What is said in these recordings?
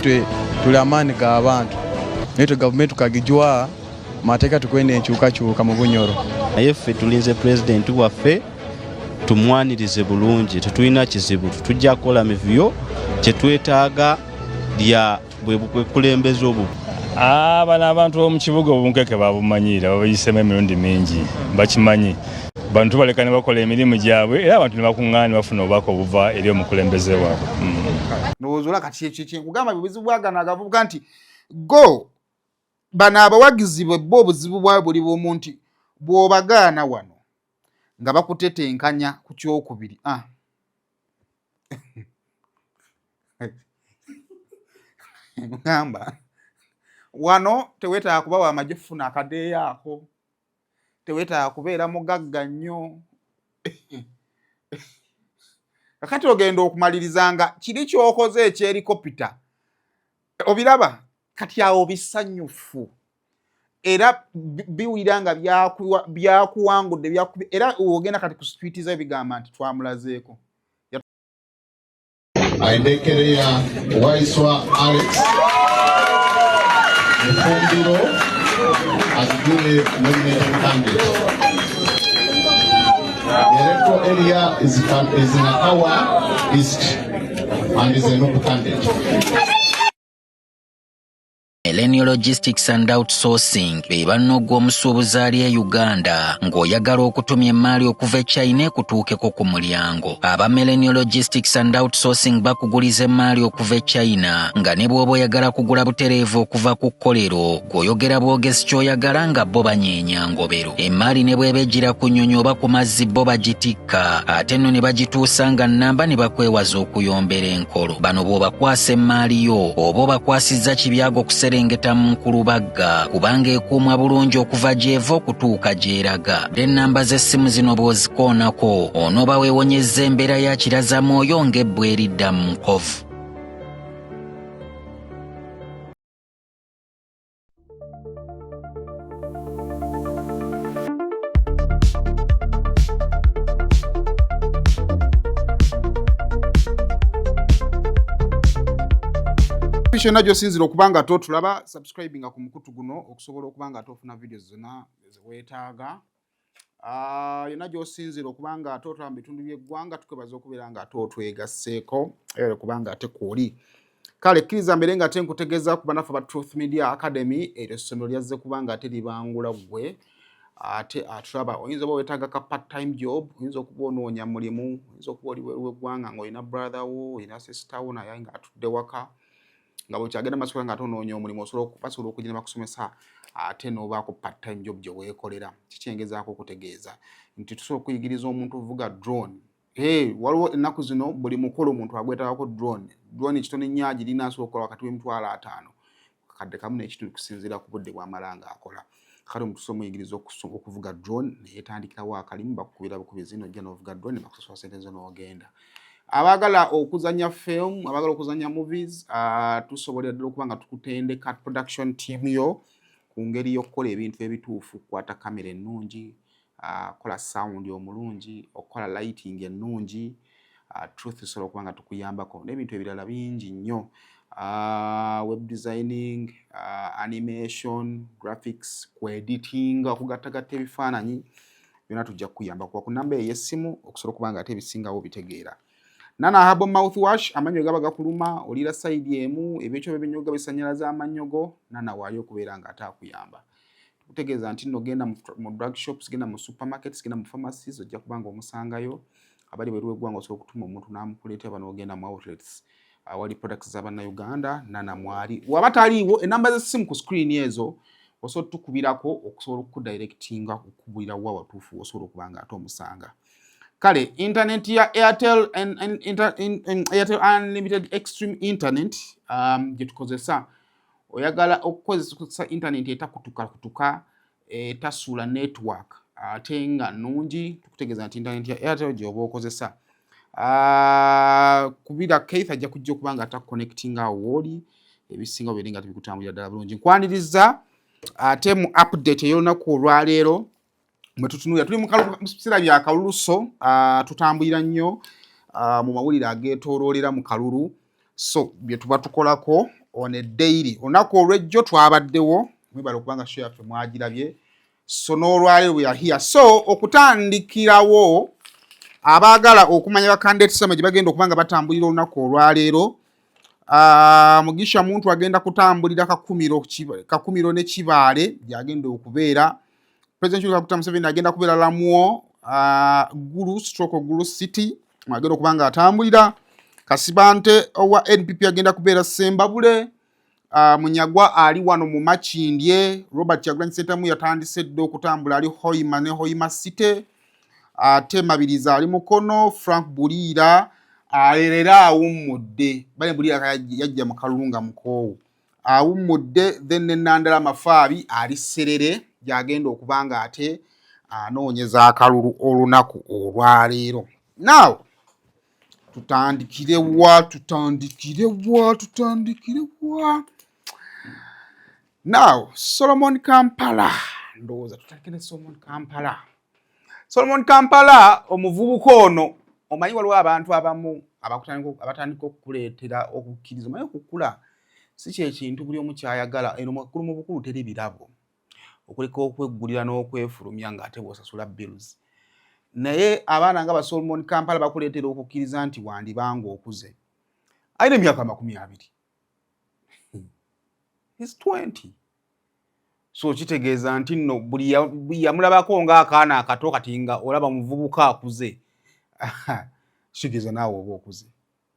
iffe tuli amaani g'abantu naye gavumenti tukagijwa mateeka tukwenda enkyukakyuka mu Bunyoro. Naye ffe tulinze pulezidenti waffe tumwanirize bulungi, tetulina kizibu, tujja kukola mivuyo kyetwetaaga lya bwe bukulembeze obwo. Bano abantu b'omu kibuga obunkeke babumanyira babayisemu emirundi mingi bakimanyi. Bantu baleka ne bakola emirimu gyabwe era abantu ne bakuŋŋaana bafuna obubaka obuva eri omukulembeze waabwe. Ndowooza kati ekyo nkugamba bubuzibu bwagana agavubuka nti go bano abawagizi bo obuzibu bwabwe buli bw'omu nti bw'obagaana wano nga bakutetenkanya ku kyokubiri. Ngamba wano teweetaaga kuba w'amagye kufuna akadeeyo ako, teweetaaga kubeera mugagga nnyo. Kakati ogenda okumaliriza nga kiri ky'okoze ekyelikopita obiraba kati awo bisanyufu era biwulira nga byakuwangudde era ogenda kati ku street ze bigamba nti twamulazeeko. Aidekereya Waiswa Alex Mufumbiro as the nominated candidate. The electoral area is in Akawa East and is a no candidate. Millennial Logistics and Outsourcing be bannoga omusuubuzi ali e Uganda ng'oyagala okutumya emmaali okuva e China ekutuukeko ku mulyango. Aba Millennial Logistics and Outsourcing bakuguliza emmaali okuva e China nga ne bw'oba oyagala kugula butereevu okuva ku kkolero gw'oyogera bwogezi ky'oyagala nga bo banyeenya ngobero. Emmaali ne bw'eba ejjira ku nnyonyi oba ku mazzi bo bagitikka ate nno ne bagituusa nga nnamba ne bakwewaza okuyombera enkolo. Bano bw'obakwasa emmaali yo oba obakwasizza kibyago okuserengeta mu Nkulubagga kubanga ekuumwa bulungi okuva gy'eva okutuuka gy'eraga. Ennamba z'essimu zino bw'ozikoonako onooba weewonyezza embeera ya kirazamwoyo ng'ebbwa eridda mu nkovu. Shona gyosinzira okubanga totulaba subscribinga ku mukutu guno okusobola okubanga tofuna videos zonna eziweetaaga. Yonna gyosinzira okubanga totulaba mu bitundu by'eggwanga tukwebaza okubeera nga totwegasseeko era kubanga ate kwoli. Kale kkiriza mbere nga ate nkutegeeza ku banafu ba Truth Media Academy eryo essomero lyazze kubanga ate libangula ggwe ate atulaba oyinza oba weetaaga ka part time job, oyinza okuba onoonya mulimu, oyinza okuba oli w'eggwanga ng'olina brother wo olina sister wo naye nga atudde waka nga bw'okyagenda masukula nga tonoonya omulimu basobola okugenda bakusomesa ate n'obaako part time job gye weekolera. Kikyengezaako okutegeeza nti tusobola okuyigiriza omuntu okuvuga drone. Waliwo ennaku zino buli mukolo omuntu agwetaako drone. Drone ekitone nnyo agirina asobola okukola wakati w'emitwalo 5 kadde kamu n'ekitundu kusinziira ku budde bw'amala ng'akola. Kale omuntu tusobola omuyigiriza okuvuga drone ne yeetandikirawo akalimu bakukubira bukubizi n'ojja n'ovuga drone ne bakusasula ssente zo n'ogenda. Abagala okuzanya film, abagala okuzanya movies, tusobolera ddala okuba nga tukutendeka production team yo ku ngeri y'okukola ebintu ebituufu, kukwata kamera ennungi, kola sound omulungi, okukola lighting ennungi, Truth tusobola okuba nga tukuyambako n'ebintu ebirala bingi nnyo. Web designing, animation, graphics, editing, okugattagatta ebifaananyi byonna tujja kukuyambako ku namba ey'essimu okusobola okuba nga ate ebisingawo bitegeera. Nana Herbal Mouthwash amannyo gaba gakuluma olira side emu ebyo by'ebinyoga bisanyalaza amannyogo nana wali okubeera nga atakuyamba. Tukutegeeza nti nno genda mu drug shops, genda mu supermarkets, genda mu pharmacies ojja kubanga omusangayo abali bwe lw'eggwanga osobola okutuma omuntu n'amukuleetera bano ogenda mu outlets awali products z'Abannayuganda nana mwali. Waba taliiwo enamba z'essimu ku screen ezo osobola tukubirako okusobola okudirectinga okukubulira wa watuufu osobola okuba nga ate omusanga. Kale internet ya Airtel Airtel Unlimited Extreme Internet gye tukozesa oyagala okukozesa internet etakutuka etasuula network ate nga nnungi tukutegeeza nti internet ya Airtel gy'oba okozesa. Kubira Keith ajja kujja okuba nga atakuconnectinga awo wooli ebisinga biri nga tebikutambulira ddala bulungi. Nkwaniriza ate mu update ey'olunaku olwaleero mwe tutunulira tuli mu biseera bya kaluluso tutambulira nnyo mu mawulire ageetooloolera mu kalulu so bye tuba tukolako on a daily. Olunaku olw'ejjo twabaddewo, mwebale okubanga show yaffe mwagirabye. So n'olwaleero we are here. So okutandikirawo abaagala okumanya ba candidate summit gye bagenda okubanga batambulira olunaku olwaleero. Mugisha muntu agenda kutambulira kakumiro ne Kibaale gyagenda okubeera. President Yoweri Kaguta Museveni agenda kubeera Lamuwo, Gulu City agenda okubanga atambulira. Kasibante owa NPP agenda kubeera Sembabule. Munyagwa ali wano mu Makindye. Robert Kyagulanyi Ssentamu yatandise dde okutambula ali Hoima ne Hoima City. Ate Mabirizi ali Mukono. Frank Buliira alera awummudde. Bale Buliira yajja mu Kalunga Mukoowu. Awummudde. Then ne Nandala Mafaabi ali Serere gyagenda okubanga ate anoonyeza akalulu olunaku olwaleero. Now tutandikirewa. Now Solomon Kampala. Ndowooza tutandikire Solomon Kampala. Solomon Kampala omuvubuka ono omanyi waliwo abantu abamu abatandika okukuleetera okukkiriza. Omanyi okukula si kyekintu buli omu kyayagala. Eno makulu mu bukulu teri birabo. Okuleka okweggulira n'okwefulumya ng'ate bw'osasula bills. Naye abaana nga ba Solomon Kampala bakuleetera okukkiriza nti wandibanga okuze. Alina emyaka 20. He's 20. So kitegeeza nti nno buli yamulabako ng'akaana akato kati nga olaba muvubuka akuze. Kitegeeza naawe oba okuze.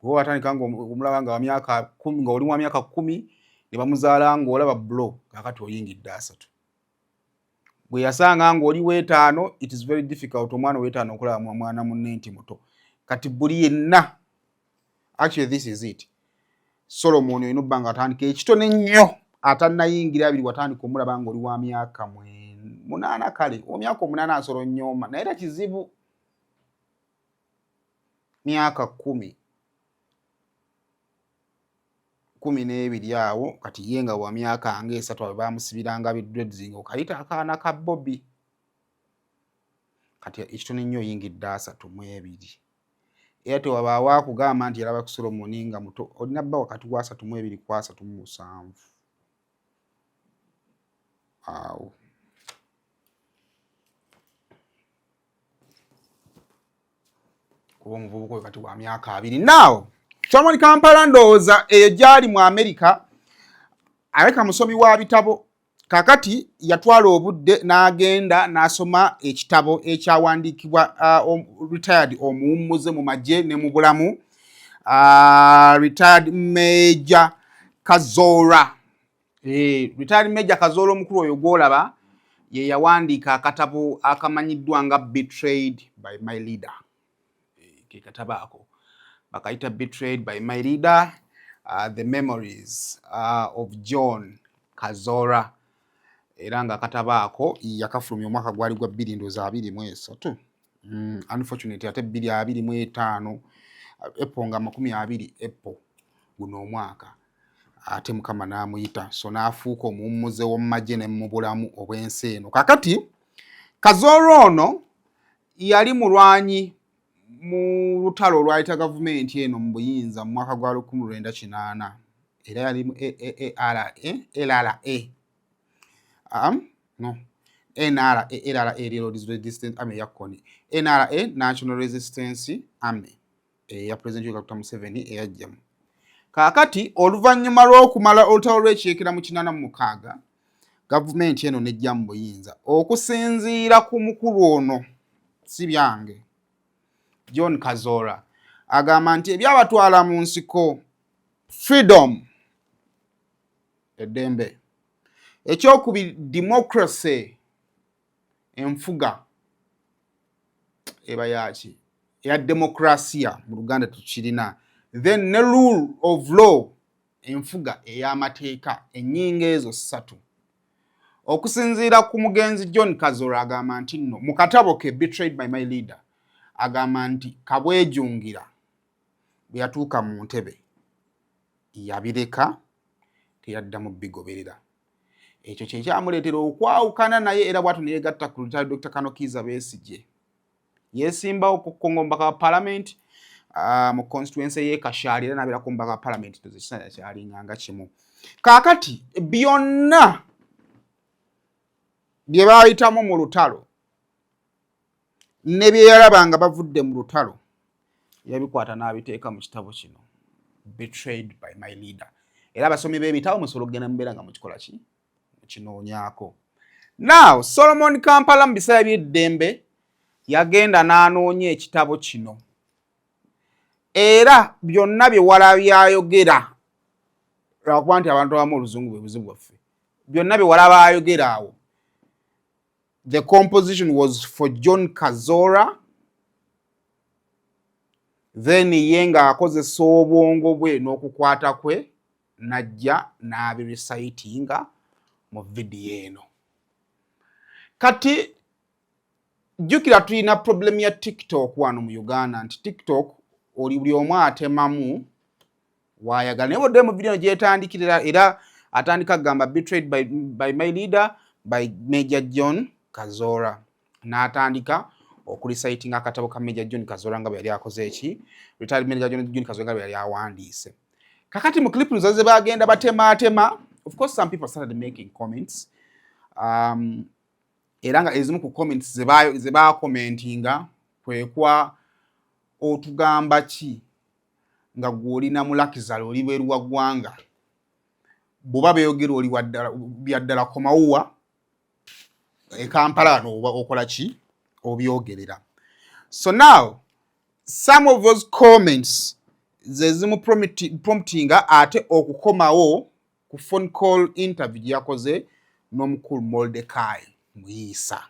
Bw'oba watandika ng'omulaba nga wa myaka 10 nga oli wa myaka 10 ne bamuzaala ng'olaba blo kakati oyingidde 3. Bwe yasanga ng'oli weetaano, it is very difficult omwana weetaano okulaba mwana munne nti muto. Kati buli yenna. Actually this is it. Solomon oyina obbanga atandika ekitone nnyo atannayingira 2 watandika omulaba ng'oli wa myaka 8 kale. Omyaka 8 asolo nnyoma naye era kizibu. Myaka 10. 12 awo kati yenga wa myaka nga 3 bamusibiranga bidreads ngo kayita akaana ka Bobi. Kati ekitone nnyo yingidde 32. Era tewabaawo akugamba nti yalaba ku Solomon nga muto. Olina bba wakati wa 32 kwa 37. Awo. Kuba omuvubuka wakati wa myaka 2. Now Solomon Kampala ndowooza eyo gyali mu America. Aleka musomi wa bitabo. Kakati yatwala obudde n'agenda n'asoma ekitabo ekyawandiikibwa retired omuwummuze mu magye ne mu bulamu. Retired Major Kazola. Retired Major Kazola omukulu oyo gw'olaba ye yawandiika akatabo akamanyiddwa nga Betrayed by My Leader. Ke katabo ako bakayita Betrayed by My Leader, The Memories of John Kazola. Era nga akatabo ako yakafulumya omwaka gwali gwa 2023. Unfortunately ate 2025 April nga 20 April guno omwaka ate Mukama n'amuyita so n'afuuka omuwummuze w'omumagye ne mu bulamu obw'ensi eno. Kakati Kazola ono yali mulwanyi mu lutalo olwayita gavumenti eno mu buyinza mu mwaka gwa 1980. Era yali mu LRA. NRA Resistance Army yakoni. NRA National Resistance Army. Ya President Yoweri Kaguta Museveni eyajjamu. Kakati oluvannyuma lw'okumala olutalo lw'ekyekera mu 86 gavumenti eno nejja mu buyinza okusinziira ku mukulu ono si byange John Kazola agamba nti ebyabatwala mu nsiko freedom eddembe ekyokubiri democracy enfuga eba yaki ya demokrasia mu Luganda tukirina then ne rule of law enfuga ey'amateeka ennyinga ezo 3 okusinziira ku mugenzi John Kazola agamba nti nno mu katabo ke Betrayed by My Leader agamba nti kabwejungira bwe yatuuka mu ntebe yabireka teyaddamu bigoberera. Ekyo kye kyamuleetera okwawukana naye era bw'atyo ne yeegatta ku Retired Dr. Kanokiza Besigye. Yeesimbawo ku kongomba ka parliament mu constituency ye Kashali era n'abeera ku mbaka parliament tezikisa kyali nyanga kimu. Kakati byonna bye baayitamu mu lutalo ne bye yalabanga bavudde mu lutalo yabikwata n'abiteeka mu kitabo kino, Betrayed by My Leader. Era abasomi b'ebitabo musobola okugenda mubeera nga mukikola ki mukinoonyaako. Now Solomon Kampala mu biseera by'eddembe yagenda n'anoonya ekitabo kino era byonna bye walabye ayogera lwakuba nti abantu abamu oluzungu bwe buzibu bwaffe, byonna bye walaba ayogera awo, the composition was for John Kazora, then ye ng'akozesa obwongo bwe n'okukwata kwe najja n'abirecitinga mu vidiyo eno. Kati jjukira tulina problem ya TikTok wano mu Uganda nti TikTok oli buli omu atemamu wayagala. Naye bodde mu vidiyo gyetandikirira era atandika kugamba Betrayed by My Leader by Major John Kazora. N'atandika okurecitinga akatabo ka Major John Kazora nga bwe yali akoze eki, retired Major John Kazora nga bwe yali awandiise. Kakati mu clip ze bagenda batema, of course some people started making comments. Era nga ezimu ku comments ze commentinga kwekwa otugamba ki nga gwolina mulakizalo oli bweru wa ggwanga bw'oba beeyogera oli byaddala komawuwa e Kampala no okola ki obyogerera. So now some of those comments zezimu promptinga ate okukomawo ku phone call interview yakoze n'omukulu Mordecai Muyisa.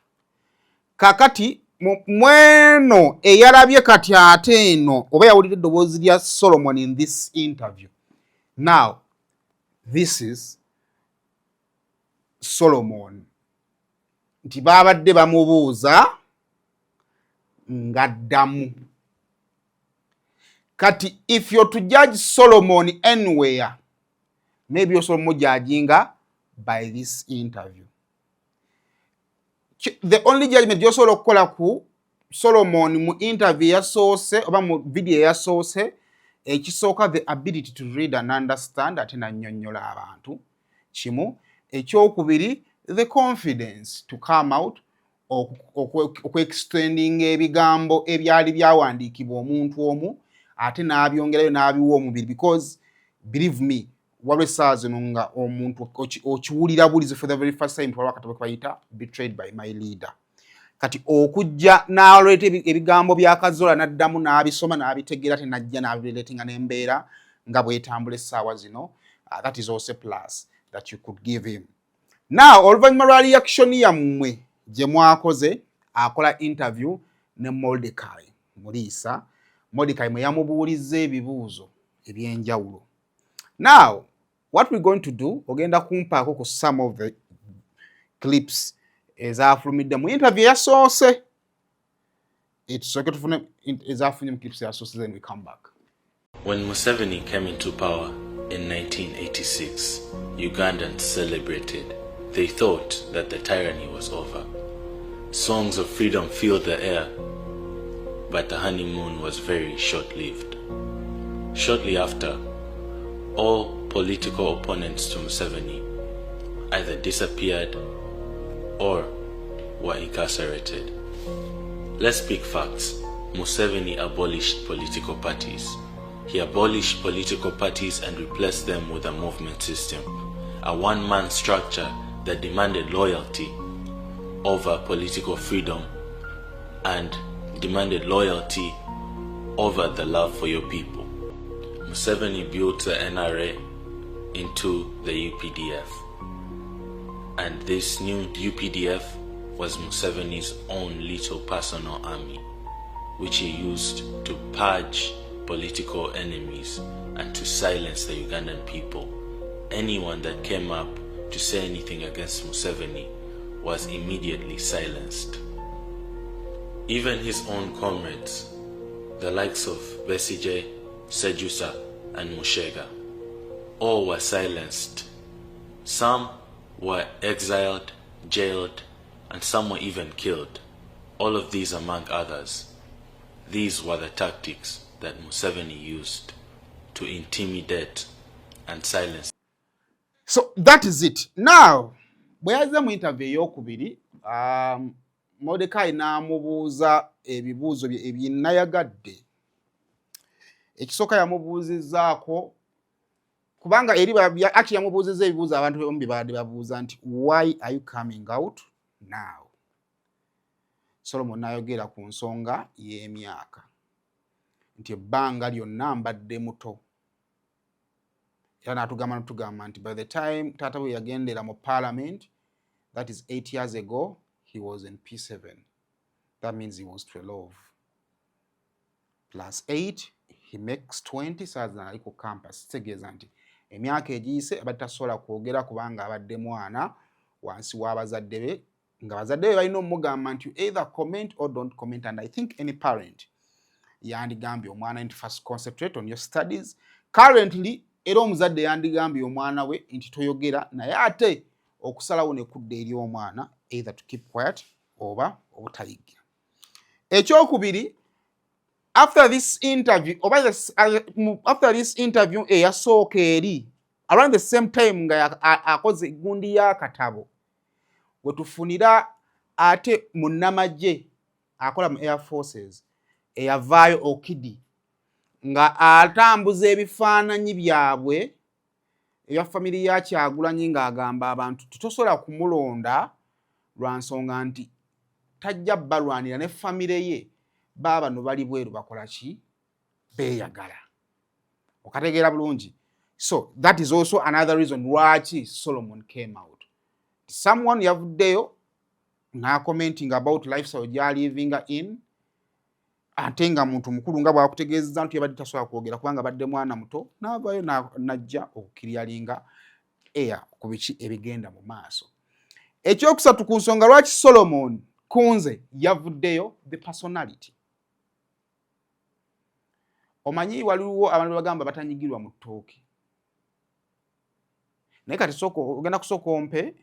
Kakati mweno eyalabye kati ate eno oba yawulira eddoboozi lya Solomon in this interview. Now this is Solomon nti babadde bamubuuza ngaddamu. Kati if you're to judge Solomon anywhere, maybe you're Solomon judginga by this interview. The only judgment you're okukola ku Solomon mu interview yasoose oba mu video yasoose ekisooka the ability to read and understand ate nannyonnyola abantu kimu. Ekyokubiri the confidence to come out okwe-extending ebigambo ebyali byawandiikibwa omuntu omu ate n'abyongerayo n'abiwa omubiri, because believe me waliwo essaawa zino nga omuntu okiwulira bulizi for the very first time waliwo akatabo kayita Betrayed by My Leader. Kati okujja n'aleeta ebigambo bya Kazola n'addamu n'abisoma n'abitegeera ate n'ajja n'abireetinga n'embeera nga bwetambula essaawa zino, that is also plus that you could give him. Now oluvannyuma lwa reaction yammwe gye mwakoze akola interview ne Mordecai Muliisa, Mordecai mwe yamubuulizza ebibuuzo ebyenjawulo. Now what we're going to do, ogenda kumpaako ku some of the clips ezafulumidde mu interview yasoose. Ekisooke tufune ezafulumye mu clips yasoose, then we come back. When Museveni came into power in 1986, Ugandans celebrated. They thought that the tyranny was over. Songs of freedom filled the air, but the honeymoon was very short-lived. Shortly after, all political opponents to Museveni either disappeared or were incarcerated. Let's speak facts. Museveni abolished political parties. He abolished political parties and replaced them with a movement system, a one-man structure that demanded loyalty over political freedom and demanded loyalty over the love for your people. Museveni built the NRA into the UPDF, and this new UPDF was Museveni's own little personal army, which he used to purge political enemies and to silence the Ugandan people. Anyone that came up to say anything against Museveni was immediately silenced. Even his own comrades, the likes of Besigye, Sejusa, and Mushega, all were silenced. Some were exiled, jailed, and some were even killed. All of these among others. These were the tactics that Museveni used to intimidate and silence. So that is it. Now, bwe yazze mu interview ey'okubiri, Mordecai n'amubuuza ebibuuzo bye ebinayagadde. Ekisooka yamubuuzizzaako kubanga eri actually yamubuuzizza ebibuuzo abantu bombi baadde babuuza nti why are you coming out now? Solomon n'ayogera ku nsonga y'emyaka nti ebbanga lyonna mbadde muto. Era n'atugamba nti by the time taata bwe yagendera mu parliament, that is 8 years ago, he was in P7. That means he was 12. Plus 8, he makes 20, saza ali ku campus. Kitegeeza nti emyaka egiyise abadde tasobola kwogera kubanga abadde mwana wansi w'abazadde be, nga bazadde be balina omugamba nti you either comment or don't comment, and I think any parent yandigambye omwana nti first concentrate on your studies. Currently, era omuzadde yandigambye omwana we nti toyogera, naye ate okusalawo ne kudda eri omwana either to keep quiet oba obutayiga. Ekyokubiri, after this interview eyasooka eri around the same time nga akoze gundi y'akatabo we tufunira ate munnamagye akola mu Air Forces eyavaayo Okidi nga atambuza ebifaananyi byabwe ebya famiri ya Kyagulanyi ng'agamba abantu tutosobola kumulonda lwa nsonga nti tajja balwanira ne famire ye baba no bali bweru bakola ki beeyagala. Okategeera bulungi. So that is also another reason why Solomon came out. Someone yavuddeyo na commenting about lifestyle gyali living in, ate nga muntu mukulu nga bwakutegeezezza nti yabadde tasobola kwogera kubanga badde mwana muto, n'avaayo najja okukiryalinga eya ku biki ebigenda mu maaso. Ekyokusatu ku nsonga lwaki Solomon kunze yavuddeyo, the personality. Omanyi waliwo abantu bagamba batanyigirwa mu ttooke. Naye kati soko ogenda kusooka ompe,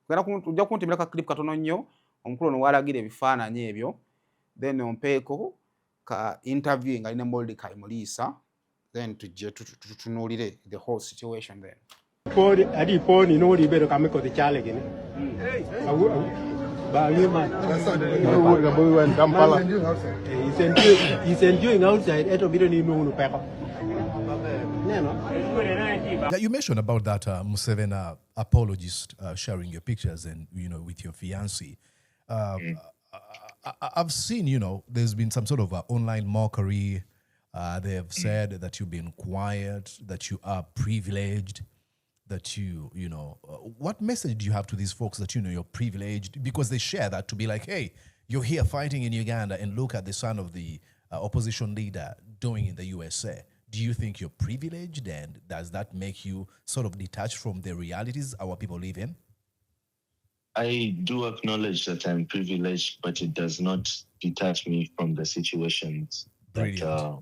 ojja kuntemera ka clip katono nnyo, omukulu ono walagira ebifaananyi ebyo, then ompeeko ka interview nga alina Mordecai Muliisa, then tujje tutunuulire the whole situation then. Adi poni no libero kameko de chale gene. Kampala. He's enjoying outside. Eto bidon ni mu peko. Yeah, you mentioned about that Museveni apologist sharing your pictures and with your fiancé. I've seen there's been some sort of online mockery. They have said that you've been quiet, that you are privileged, that what message do you have to these folks that you're privileged, because they share that to be like, hey, you're here fighting in Uganda and look at the son of the opposition leader doing in the USA. Do you think you're privileged, and does that make you sort of detached from the realities our people live in? I do acknowledge that I'm privileged, but it does not detach me from the situations that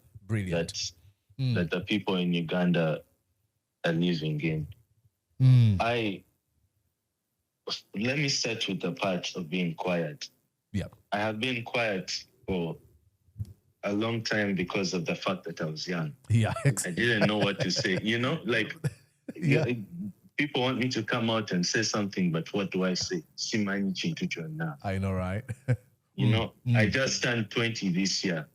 the people in Uganda are living in. Let me start with the part of being quiet. Yeah, I have been quiet for a long time because of the fact that I was young. Yeah, I didn't know what to say. Yeah. People want me to come out and say something, but what do I say? I know, right? I just turned 20 this year.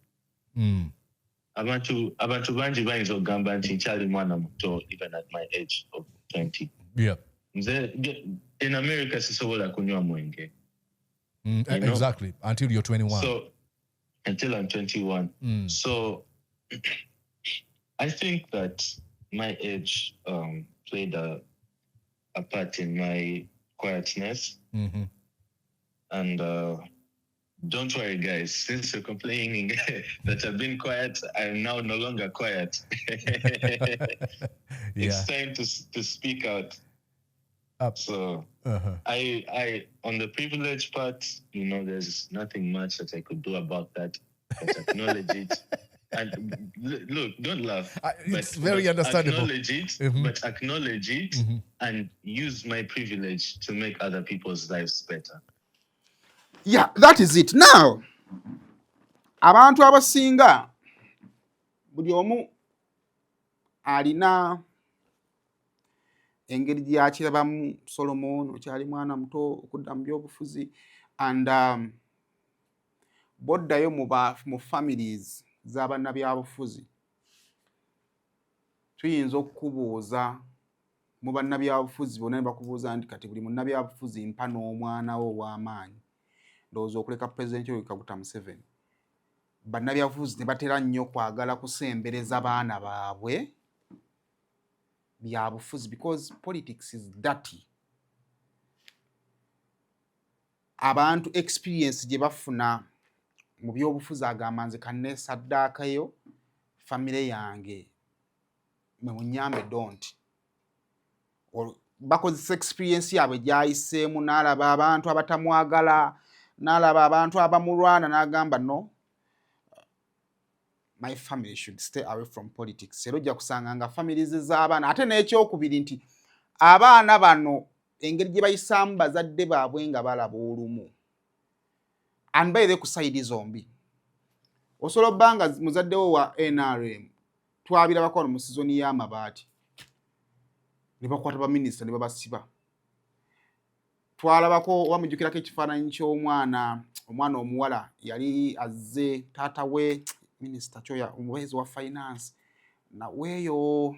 Abantu banji bayinza okugamba nti nkyali mwana muto even at my age of 20. Yeah. In America sisobola kunywa mwenge. Exactly, until you're 21. So until I'm 21. So I think that my age played a part in my quietness. And don't worry, guys. Since you're complaining that I've been quiet, I'm now no longer quiet. It's time to speak out. So I on the privilege part, there's nothing much that I could do about that. But acknowledge it. And look, don't laugh. It's very understandable. Acknowledge it, but acknowledge it and use my privilege to make other people's lives better. Yeah, that is it. Now, abantu abasinga buli omu alina engeri gyakirabamu Solomon okyali mwana muto okudda mu byobufuzi and boddayo mu families z'abannabyabufuzi tuyinza okukubuuza mu bannabyabufuzi bonna ne bakubuuza nti kati buli munnabyabufuzi mpa n'omwana we ow'amaanyi ndowooza okuleka Pulezidenti Yoweri Kaguta Museveni bannabyabufuzi ne batera nnyo kwagala kusembereza abaana baabwe byabufuzi because politics is dirty. Abantu experience gye bafuna mu byobufuzi agamba nze kanneesaddaakayo family yange mwe munyambe don't bakozesa experience yaabwe gyayiseemu n'alaba abantu abatamwagala n'alaba abantu abamulwana n'agamba no my family should stay away from politics. Era ojja kusanga nga families z'abaana ate n'ekyokubiri nti abaana bano engeri gye bayisaamu bazadde baabwe nga balaba olumu and by the kusayidi zombi osobola bbanga muzadde wo wa NRM twabira bakono mu sizoni y'amabaati ne bakwata ba minisita ne babasiba twalabako wamujjukirako ekifaananyi ky'omwana omuwala yali azze taata we minisita choya omubeezi wa finance na weeyo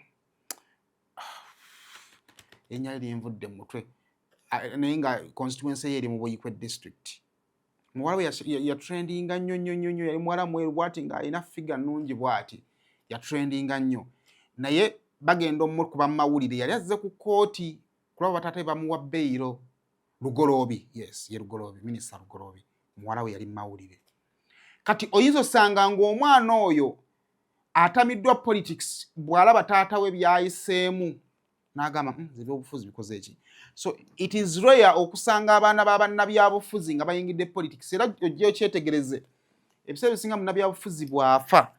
enyali nvudde mu mutwe naye nga constituency ye eri mu Buyikwe district muwala we ya trendinga nnyo yali muwala mweru bwati nga alina figure nnungi bwati ya trendinga nnyo naye bagenda omukuba mu mawulire yali azze ku kooti kulaba bataata bamuwa beyiro Lugoloobi yes ye Lugoloobi minisita Lugoloobi muwala we yali mu mawulire kati oyinza osanga ng'omwana oyo atamiddwa politics bw'alaba taata we byayiseemu n'agamba ebyobufuzi bikoze eki so it is rare okusanga abaana b'abannabyabufuzi nga bayingidde politics era ojja okyetegereze ebiseera bisinga munnabyabufuzi bw'afa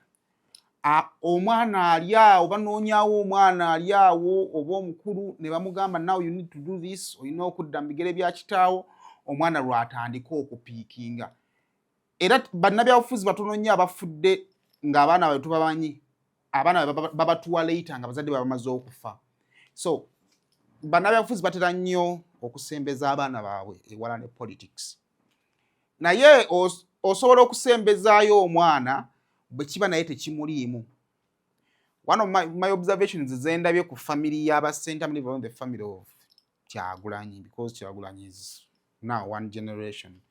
omwana ali awo banoonyaawo omwana ali awo oba omukulu ne bamugamba now you need to do this olina okudda mu bigere bya kitaawo omwana lw'atandika okupiikinga era bannabyabufuzi batono nnyo abafudde ng'abaana baabwe tubamanyi abaana babatuwa later nga bazadde bamaze okufa so bannabyabufuzi batera nnyo okusembeza abaana baabwe ewala ne politics naye osobola okusembezaayo omwana bwe kiba naye tekimuliimu one of my observations zendabye ku family y'abasenta the family of Kyagulanyi because Kyagulanyi is now one generation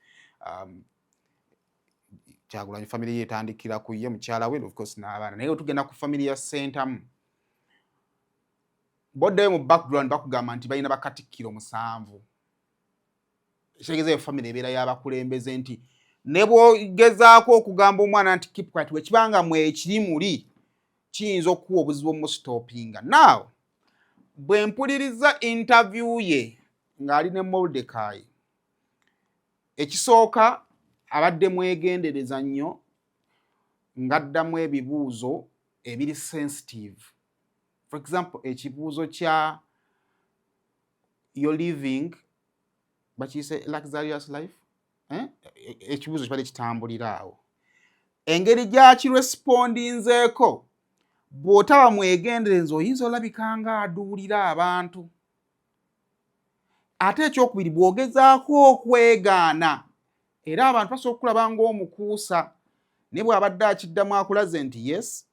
Kyagulanyi family yetandikira ku ye mukyala we of course n'abaana naye tugenda ku family ya Sentamu bodde mu background bakugamba nti balina bakatikkiro 7 ekitegeeza family ebeera y'abakulembeze nti ne bwogezaako okugamba omwana nti keep quiet wekibanga mwe ekiri muli kiyinza okuwa obuzibu omusitoppinga now bwe mpuliriza interview ye ng'ali ne Mordecai ekisooka abadde mwegendereza nnyo ng'addamu ebibuuzo ebiri sensitive for example ekibuuzo kya you're living bakiyise luxurious life ekibuuzo kibadde kitambulira awo engeri gyakirespondinzeeko bw'otaba mwegendereza oyinza olabika nga aduulira abantu ate ekyokubiri bw'ogezaako okwegaana era abantu basobola okulaba ng'omukuusa ne bw'abadde akiddamu akulaze nti yes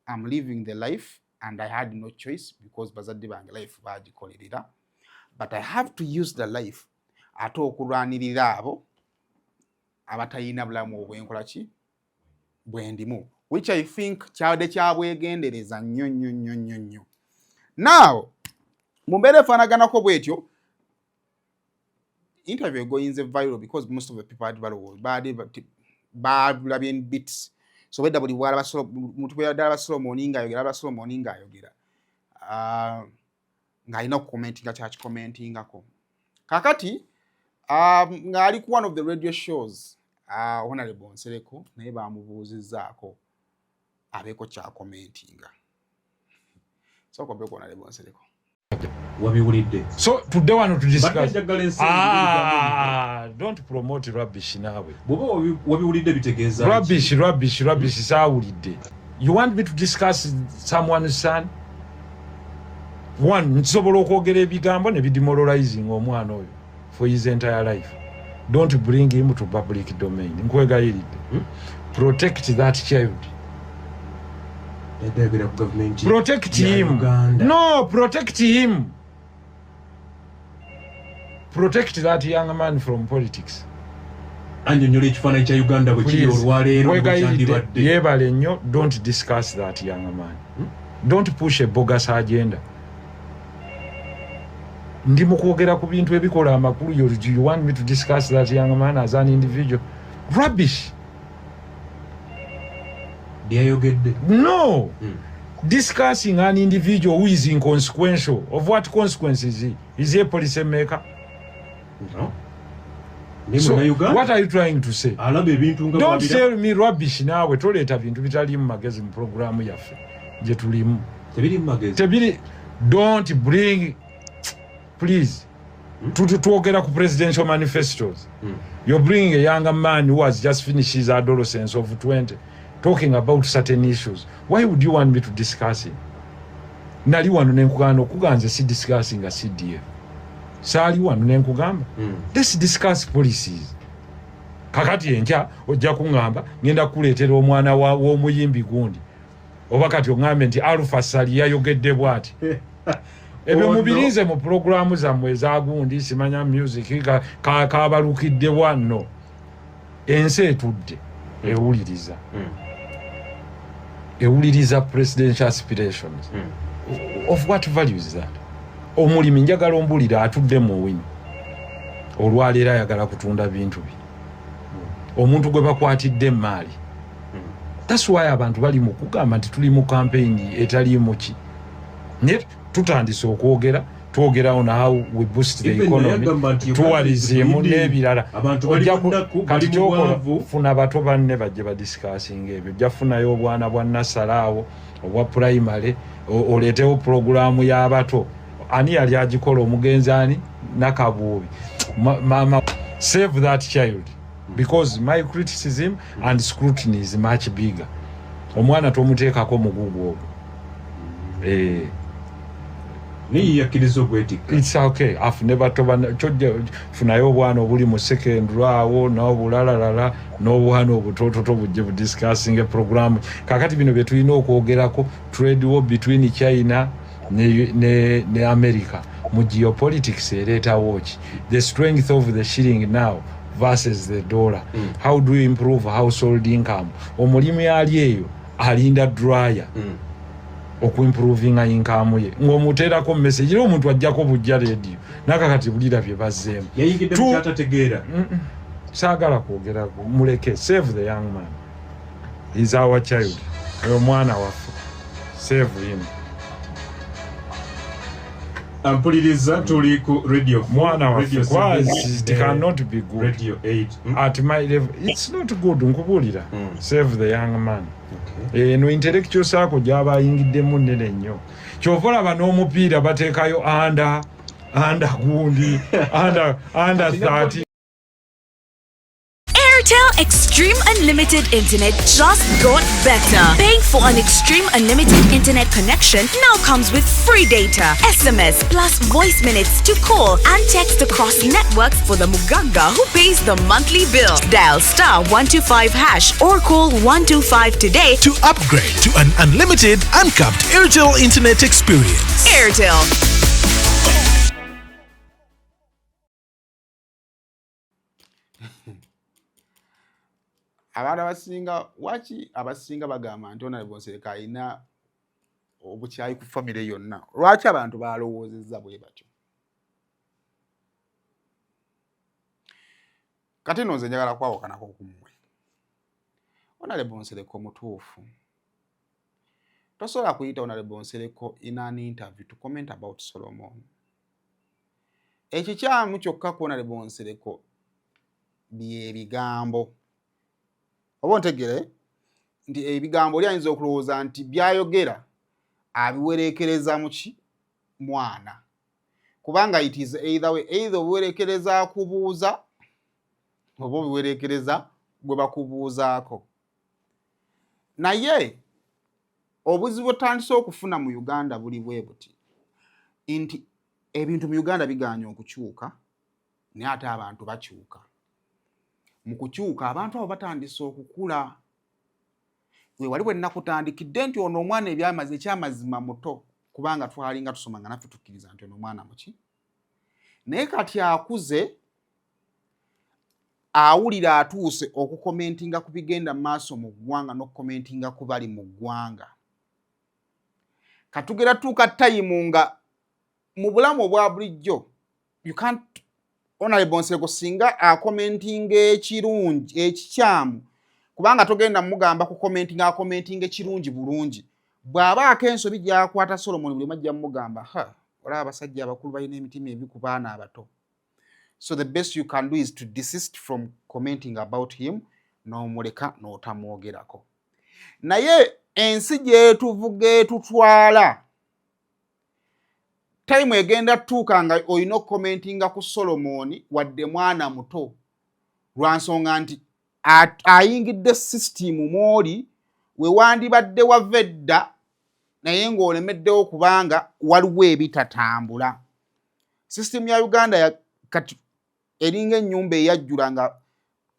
I'm living the life and I had no choice because bazadde bange life bagikolerera but I have to use the life ate okulwanirira abo abatayina bulamu obwenkola ki bwendimu which I think kyabadde kyabwegendereza nnyo now mu mbeera efaanaganako bwetyo interview goyinze viral because most of the people had balabye in bits so wedda buli bwala ddala Solomon ng'ayogera ng'alina okukomentinga kyakikomentingako kakati ng'ali ku one of the radio shows Honorable Nsereko naye bamubuuzizzaako abeeko kyakomentinga sooka obeeko Honorable Nsereko wabiwulidde so today wano to discuss don't promote rubbish nawe bwoba wabiwulidde bitegeeza rubbish saawulidde you want me to discuss someone's son one nsobola okwogera ebigambo ne bidemoralizing omwana oyo for his entire life. Don't bring him to public domain. Nkwegayiridde. Protect that child. Protect him. No, protect him. Protect that young man from politics. Annyonnyola ekifaananyi kya Uganda bwe kiri olwaleero kyandibadde. Yeebale nnyo, don't discuss that young man. Don't push a bogus agenda. Ndi mu kwogera ku bintu ebikola amakulu. You want me to discuss that young man as an individual? Rubbish. No. Discussing an individual who is inconsequential. Of what consequence is he? Is he a policy maker? No. So, what are you trying to say? Don't tell me rubbish nawe toleeta bintu bitali mu magezi mu programu yaffe gye tulimu. Tebiri. Don't bring, please. Twogera ku presidential manifestos. You're bringing a younger man who has just finished his adolescence of 20 talking about certain issues. Why would you want me to discuss it? Nali wano nenkugamba okuganze si discussing a CDF. Sali wano nenkugamba. Let's discuss policies. Kakati enkya ojja kungamba ngenda kuleetera omwana w'omuyimbi gundi. Oba kati ongambe nti Alpha Sali yayogedde bw'ati. Ebyo mubirize mu programu zammwe ezagundi simanya music kabalukidde wano. Ensi etudde ewuliriza. Ewuliriza presidential aspirations. Of what value is that? Omulimi njagala ombulira atudde mu wini. Olwaleero ayagala kutunda bintu bye. Omuntu gwe bakwatidde maali. That's why abantu bali mu kugamba nti tuli mu campaign etali mu ki. Ne tutandise okwogera twogera on how we boost the economy. Tourism n'ebirala. Kati kyokola funa bato banne bajje ba discussing ebyo. Jafunayo obwana bwa Nasalawo obwa primary oleetewo programu y'abato. Ani yali agikola omugenzi ani Nakabuubi. Mama, save that child. Because my criticism and scrutiny is much bigger. Omwana tomuteekako mugugu ogwo. It's okay. I've never told funayo obwana obuli mu second rawo n'obulalala n'obwana obutototo bujje bu discussing a program. Kakati bino bye tulina okwogerako trade war between China ne America. Mu geopolitics ereta watch. The strength of the shilling now versus the dollar. How do you improve household income? Omulimi ali eyo alinda dryer. Okuimproving income ye. Ng'omuteerako message era omuntu ajjako bujja radio. Nakakati bulira bye bazzeemu. Yayingidde mu kyatategeera. Saagala kwogera muleke. Save the young man. He's our child. Oyo mwana waffe. Save him. Ampuliriza tuli ku radio mwana waffe it cannot be good. Radio 8. At my level it's not good nkubulira. Save the young man. No intellectual sako gyaba ayingiddemu nnene nnyo. Kyovola bano omupiira bateekayo under gundi under 30. Airtel Extreme Unlimited Internet just got better. Paying for an Extreme Unlimited Internet connection now comes with free data, SMS plus voice minutes to call and text across networks for the Muganga who pays the monthly bill. Dial *125# or call 125 today to upgrade to an unlimited, uncapped Airtel Internet experience. Airtel. Abantu abasinga bagamba nti Honorable Nsereko alina obukyayi ku famire yonna. Lwaki abantu balowoozezza bwe batyo? Kati nno nze njagala kwawokanako ku mmwe. Honorable Nsereko mutuufu. Tosobola kuyita Honorable Nsereko in an interview to comment about Solomon. Ekikyamu kyokka ku Honorable Nsereko bye bigambo. Oba ntegere nti ebigambo oli ayinza okulowooza nti byayogera abiwerekereza muki mwana. Kubanga it is either way, either obiwerekereza kubuuza oba obiwerekereza gwe bakubuuzaako. Naye obuzibu otandise okufuna mu Uganda buli bwe buti. nti ebintu mu Uganda biganya okukyuka naye ate abantu bakyuka. Mu kukyuka abantu abo batandise okukula. Wali bwe nakutandikidde nti ono omwana ekyamazima muto kubanga twalinga tusoma nga naffe tukkiriza nti ono omwana muki. Naye kati akuze awulira atuuse okukomentinga ku bigenda mu maaso mu ggwanga n'okukomentinga ku bali mu ggwanga. Katugera tuuka tayimu nga mu bulamu obwa bulijjo you can't Honorable Nsereko singa akomentinga ekirungi ekikyamu kubanga togenda mugamba ku komentinga ekirungi bulungi bw'abaako ensobi gy'akwata Solomon buli majja mugamba olaba abasajja abakulu balina emitima ebi ku baana abato. So the best you can do is to desist from commenting about him n'omuleka n'otamwogerako. Naye ensi gyetuvuga etutwala time egenda tuuka nga olina okukomentinga ku Solomon wadde mwana muto lwa nsonga nti ayingidde system mwoli we wandibadde wava edda naye ng'olemeddewo kubanga waliwo ebitatambula. System ya Uganda kati eringa ennyumba eyajjula nga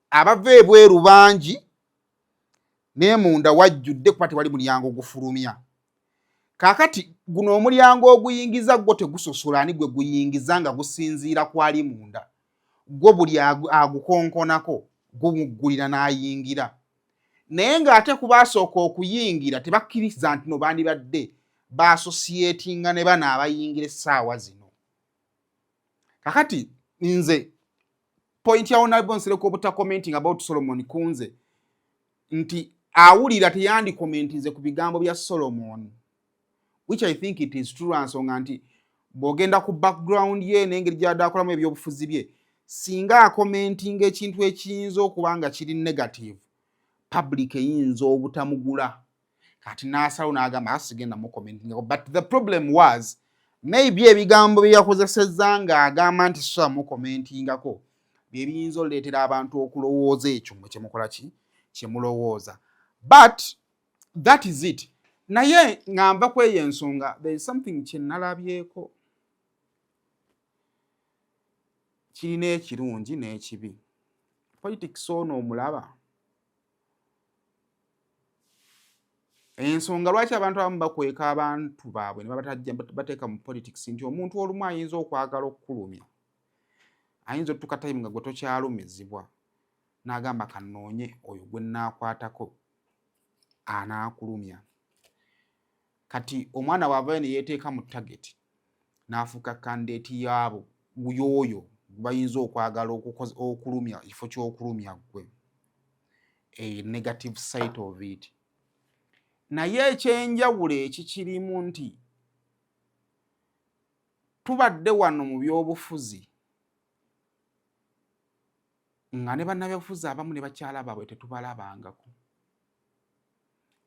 abava ebweru bangi naye munda wajjudde kuba tewali mulyango gufulumya. Kaakati guno omulyango oguyingiza gwo tegusosola ani gwe guyingiza nga gusinziira kwali munda. Gwo buli agukonkonako gumuggulira n'ayingira. Naye ng'ate ku baasooka okuyingira tebakkiriza nti no bandibadde baasosietinga ne bano abayingira essaawa zino. Kakati nze point ya Honorable Nsereko obuta commenting about Solomon kunze nti awulira teyandi commentinze ku bigambo bya Solomon, which I think it is true ansonga nti bw'ogenda ku background ye n'engeri gy'adaakolamu ebyobufuzi bye singa akomentinga ekintu ekiyinza okuba nga kiri negative public eyinza obutamugula kati n'asalawo n'agamba asigenda mu commenting. But the problem was maybe ebigambo bye yakozesezza ng'agamba nti sosa mu commentingako bye biyinza oleetera abantu okulowooza ekyo mwe kyemukola ki kyemulowooza. But that is it. Naye ngamba kweyo ensonga there is something kye nalabyeko kirina ekirungi n'ekibi. Politics ono omulaba ensonga lwaki abantu abamu bakweka abantu baabwe ne babatajja bateeka mu politics nti omuntu olumu ayinza okwagala okukulumya, ayinza otutuuka time nga gwe tokyalumizibwa n'agamba kannoonye oyo gwe nnaakwatako anaakulumya. Kati omwana waavayo ne yeeteeka mu target n'afuuka candidate yaabo yoyo bayinza okwagala okulumya ekifo ky'okulumya gwe, a negative side of it. Naye ekyenjawulo ekikirimu nti tubadde wano mu byobufuzi nga ne bannabyabufuzi abamu ne bakyala baabwe tetubalabangako.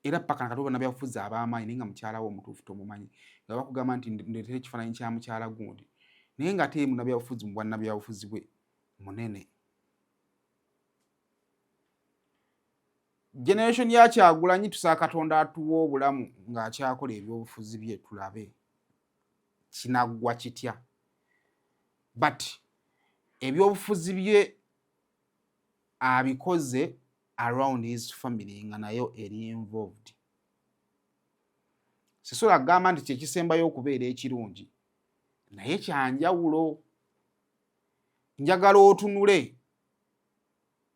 Era paka nakati bannabyabufuzi ab'amaanyi naye nga mukyala wo omutuufu tomumanyi nga bakugamba nti ndeetera ekifaananyi kya mukyala gundi naye nga ate munnabyabufuzi mu bwannabyabufuzi bwe munene. Generation ya Kyagulanyi tusaa Katonda atuwa obulamu ng'akyakola ebyobufuzi bye tulabe kinaggwa kitya. But ebyobufuzi bye abikoze around his family nga nayo eri involved. Sisobola agamba nti kyekisembayo okubeera ekirungi naye kyanjawulo. Njagala otunule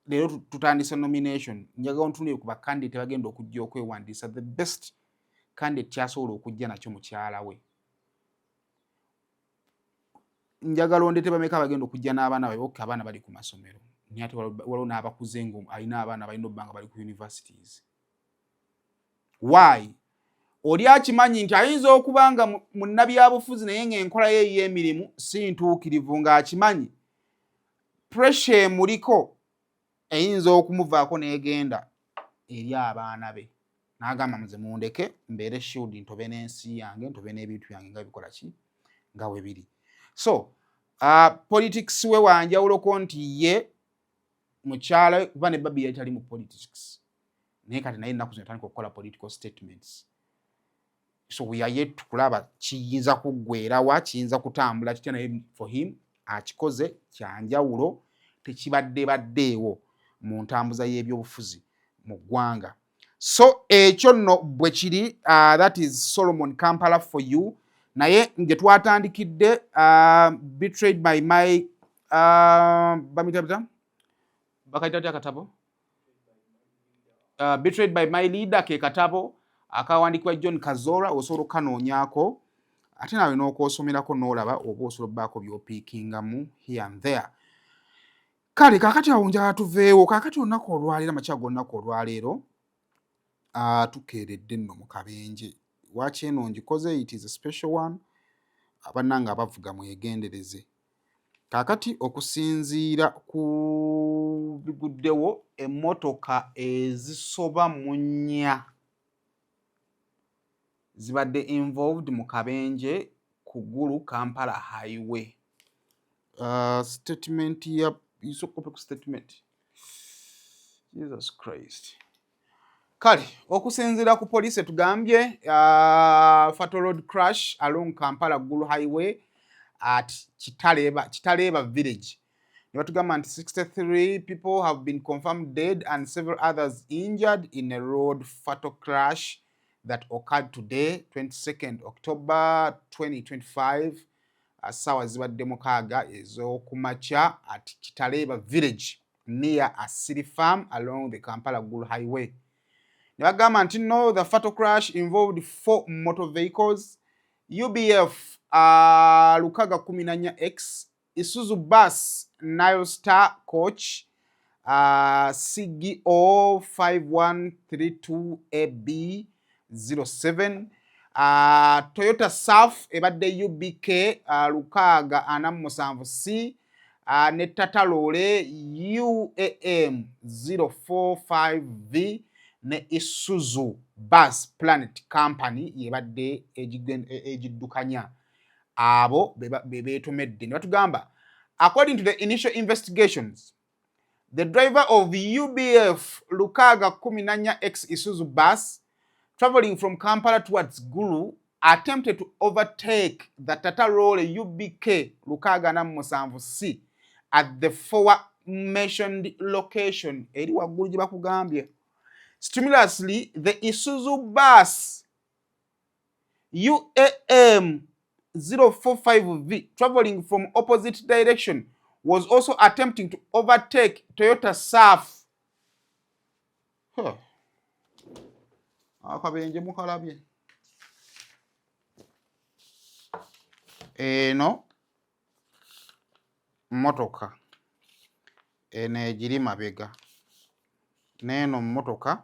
leero tutandisa nomination, njagala otunule ku bakandidate bagenda okujja okwewandiisa. The best candidate kyasobola okujja nakyo mukyala we. Njagala ondete bameka bagenda okujja n'abaana babe okka abaana bali ku masomero naye ate waliwo n'abakuze alina abaana balina obbanga bali ku universities. Why? Oli akimanyi nti ayinza okuba nga munnabyabufuzi naye ng'enkola ye ey'emirimu si ntuukirivu ng'akimanyi pressure emuliko eyinza okumuvaako n'egenda eri abaana be n'agamba muze mundeke mbeere shield ntobe n'ensi yange ntobe n'ebintu byange nga bikola ki nga bwe biri. So politics we wanjawuloko nti ye mukyala kuba ne babi yatali mu politics naye kati naye ennaku zino atandika okukola political statements. so we are yet kulaba kiyinza kuggweerawa kiyinza kutambula kitya naye for him akikoze kyanjawulo tekibaddeewo mu ntambuza y'ebyobufuzi mu ggwanga. So ekyo nno bwe kiri, that is Solomon Kampala for you. Naye nge twatandikidde betrayed by my bakayita akatabo betrayed by my leader ke katabo akawandiikibwa John Kazora, osobola okanoonyaako ate nawe n'okwosomerako n'olaba oba osobola obbaako by'opiikingamu here and there. Kale kaakati awo njala tuveewo, kaakati olunaku olwaleero, amakya g'olunaku olwaleero tukeeredde nno mu kabenje. Waaki eno ngikoze, it is a special one. Abannanga abavuga mwegendereze. Kaakati okusinziira ku biguddewo, emmotoka ezisoba mu 4 zibadde involved mu kabenje ku Gulu Kampala highway. Statement ya isokope ku statement. Jesus Christ. Kale okusinziira ku police tugambye fatal road crash along Kampala Gulu highway at Chitaleba village. Nibatugamba nti 63 people have been confirmed dead and several others injured in a road fatal crash that occurred today, 22nd October 2025, sawa zibadde mukaaga ez'okumakya at Chitaleba village near Asili farm along the Kampala Gulu highway. Nibagamba nti no, the fatal crash involved 4 motor vehicles, UBF Lukaga 14X, Isuzu bus Nile Star coach CGO 5132AB07, Toyota Surf ebadde UBK Lukaga 47C, ne Tata Lole UAM 045V, ne Isuzu Bus Planet Company yebadde ejiddukanya abo bebeetomedde. Nibatugamba according to the initial investigations, the driver of UBF Lukaga 14X Isuzu bus traveling from Kampala towards Gulu attempted to overtake the Tata Lole UBK Lukaga 47C at the aforementioned location. Eri waggulu gye bakugambye. Stimulously, the Isuzu bus UAM 045V traveling from opposite direction was also attempting to overtake Toyota Surf. Akabenje mukalabye. Eno motoka eno egiri mabega, n'eno motoka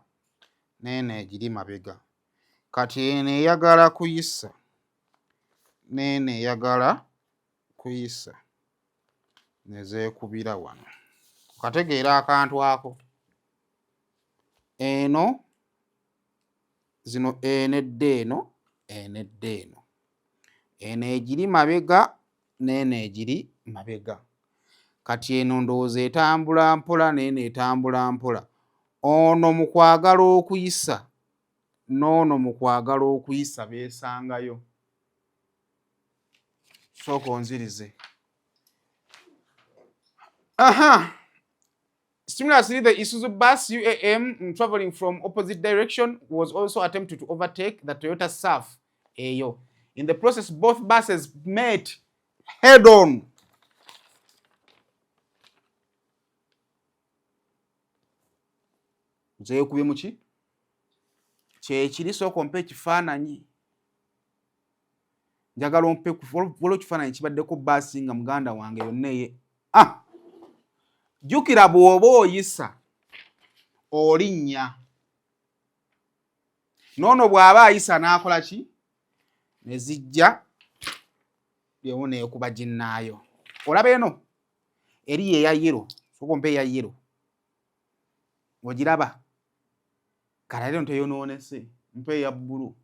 n'eno egiri mabega. Kati eno eyagala kuyisa n'eno eyagala kuyisa nezeekubira wano. Okategeera akantu ako. Eno zino enedde eno enedde eno. Eno egiri mabega n'eno egiri mabega. Kati eno ndowooza etambula mpola n'eno etambula mpola. Ono mu kwagala okuyisa n'ono mu kwagala okuyisa beesangayo. Sooka onzirize. Stimulously, the Isuzu bus UAM traveling from opposite direction was also attempting to overtake the Toyota Surf eyo. In the process, both buses met head on. Zeekubye muki? Kyekiri, sooka ompe ekifaananyi. Njagala ompe waliwo ekifaananyi kibaddeko baasi nga muganda wange yonna eye. Jjukira bw'oba oyisa olinnya. Noono bw'aba ayisa n'akola ki? Ne zijja yewo neekuba ginnaayo. Olaba eno eri eya yero, sooka ompe eya yero. Ogiraba? Kale ate teyonoonese, mpe eya bbulu.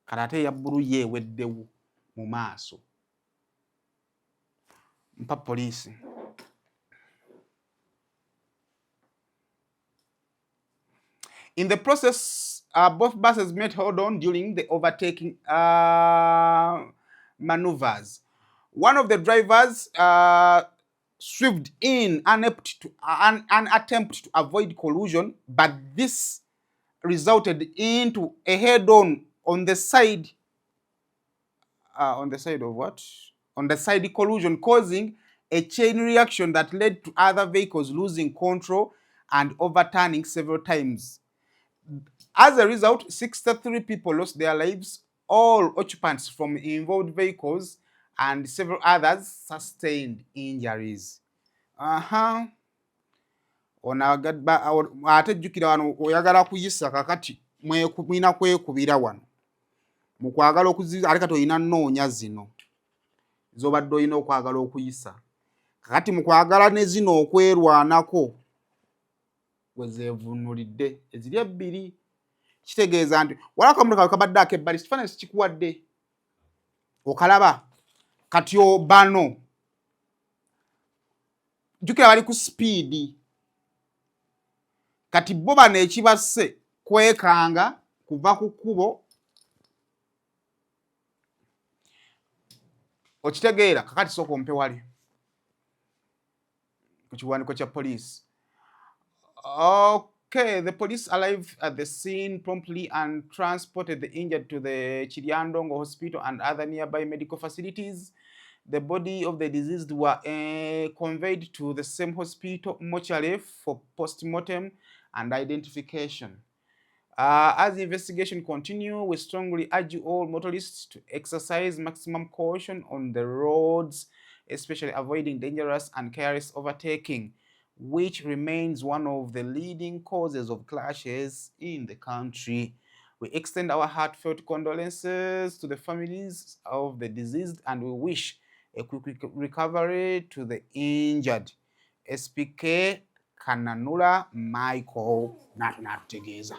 Kale ate eya bbulu yeeweddewo mu maaso. Mpa poliisi. In the process, both buses met hold on during the overtaking maneuvers. One of the drivers swerved in an attempt to avoid collision, but this resulted into a head-on on the side. On the side of what? On the side collision, causing a chain reaction that led to other vehicles losing control and overturning several times. As a result, 63 people lost their lives, all occupants from involved vehicles, and several others sustained injuries. Ate jjukira wano oyagala kuyisa kakati mwina kwekubira wano mu kwagala okuziza ate kati oyina nnoonya zino z'obadde oyina okwagala okuyisa kakati mu kwagala ne zino okwerwanako we zeevunulidde eziri ebbiri kitegeeza nti wala akamuntu kawe kabadde akebbali kifaananyi sikikuwadde okalaba kati bano jjukira bali ku sipiidi kati bo bano ekibasse kwekanga kuva ku kkubo okitegeera kakati sooka ompe wali ku kiwandiiko kya poliisi. Okay, the police arrived at the scene promptly and transported the injured to the Chiriandongo Hospital and other nearby medical facilities. The body of the deceased were conveyed to the same hospital mortuary for post-mortem and identification. As the investigation continues, we strongly urge all motorists to exercise maximum caution on the roads, especially avoiding dangerous and careless overtaking, which remains one of the leading causes of clashes in the country. We extend our heartfelt condolences to the families of the deceased and we wish a quick recovery to the injured. SPK Kananula Michael Natnategeza.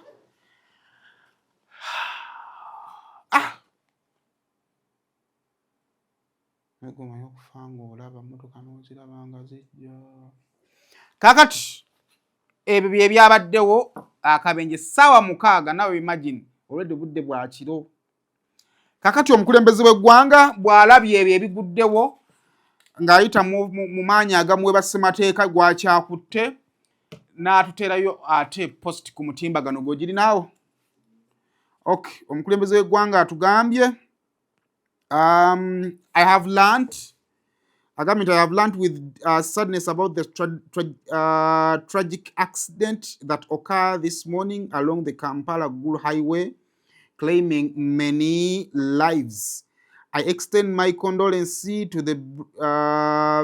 Kakati ebyo bye byabaddewo akabenje ssaawa 6 nawe imagine already budde bwa kiro. Kakati omukulembeze w'eggwanga bw'alabye ebyo ebiguddewo ng'ayita mu maanyi agamu we bassemateeka gwakyakutte n'atuteerayo ate post ku mutimbagano gw'ogirinawo. Okay, omukulembeze w'eggwanga atugambye I have learned with sadness about the tragic accident that occurred this morning along the Kampala Gulu Highway, claiming many lives. I extend my condolences to the